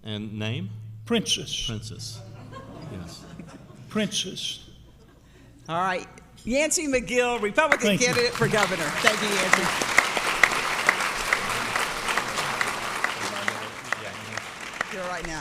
And name?
Princess.
Princess. Yes.
Princess.
All right. Yancey McGill, Republican candidate for governor. Thank you, Yancey. You're right now.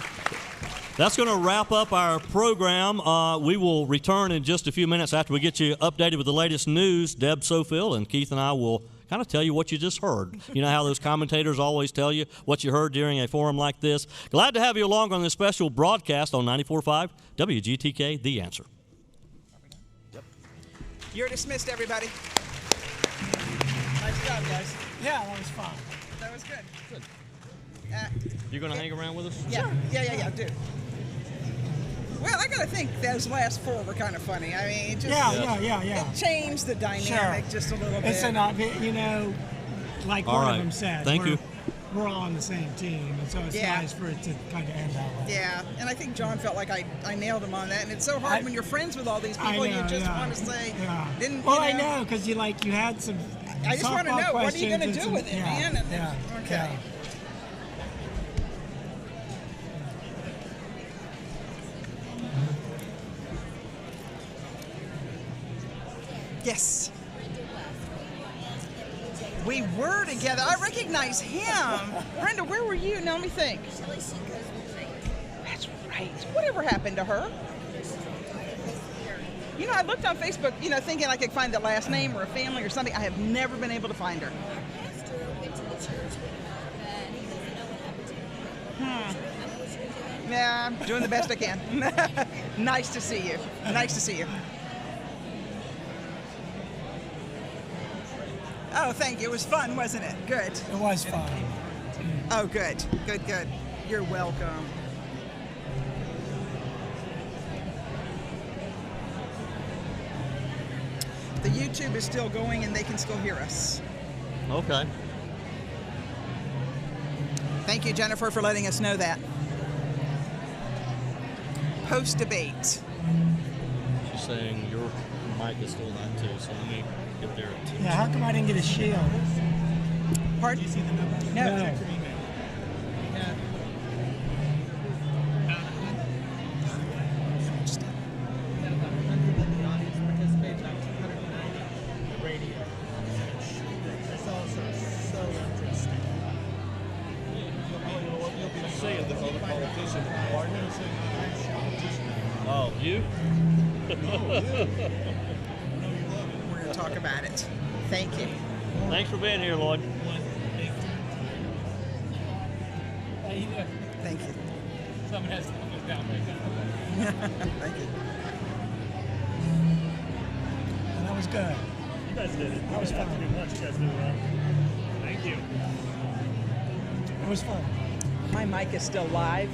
That's going to wrap up our program. We will return in just a few minutes after we get you updated with the latest news. Deb Sofield and Keith and I will kind of tell you what you just heard. You know how those commentators always tell you what you heard during a forum like this? Glad to have you along on this special broadcast on 94.5 WGTK, The Answer.
Yep. You're dismissed, everybody. Nice job, guys.
Yeah, that was fun.
That was good.
Good. You going to hang around with us?
Yeah.
Sure.
Yeah, do. Well, I got to think those last 4 were kind of funny. I mean, it just
Yeah.
It changed the dynamic just a little bit.
It's like
all
one
right.
of them said.
Thank you.
We're all on the same team, and so it's nice for it to kind of end that way.
Yeah, and I think John felt like I nailed him on that, and it's so hard when you're friends with all these people. You just want to say, didn't.
Well, I know, because you had some.
I just want to know, what are you going to do with it, man? And okay.
Yeah.
Yes. We were together. I recognize him. Brenda, where were you? Now let me think. That's right. Whatever happened to her? You know, I looked on Facebook, thinking I could find the last name or a family or something. I have never been able to find her. Yeah, I'm doing the best I can. Nice to see you. Nice to see you. Oh, thank you. It was fun, wasn't it? Good.
It was fun.
Oh, good. Good. You're welcome. The YouTube is still going and they can still hear us.
Okay.
Thank you, Jennifer, for letting us know that. Post-debate.
She's saying your mic is still on too, so let me get their attention.
Yeah, how come I didn't get a shield?
Pardon?
Do you see the numbers?
No.
Check your email. We have about 100 in the audience participated, about 290 in the radio. It's also so interesting. You'll be saying the other politician.
Oh, you?
We're going to talk about it. Thank you.
Thanks for being here, Lloyd.
Thank you.
Someone has to put this down right now.
Thank you.
That was good.
You guys did it. That was fun. You guys did well. Thank you.
It was fun.
My mic is still live.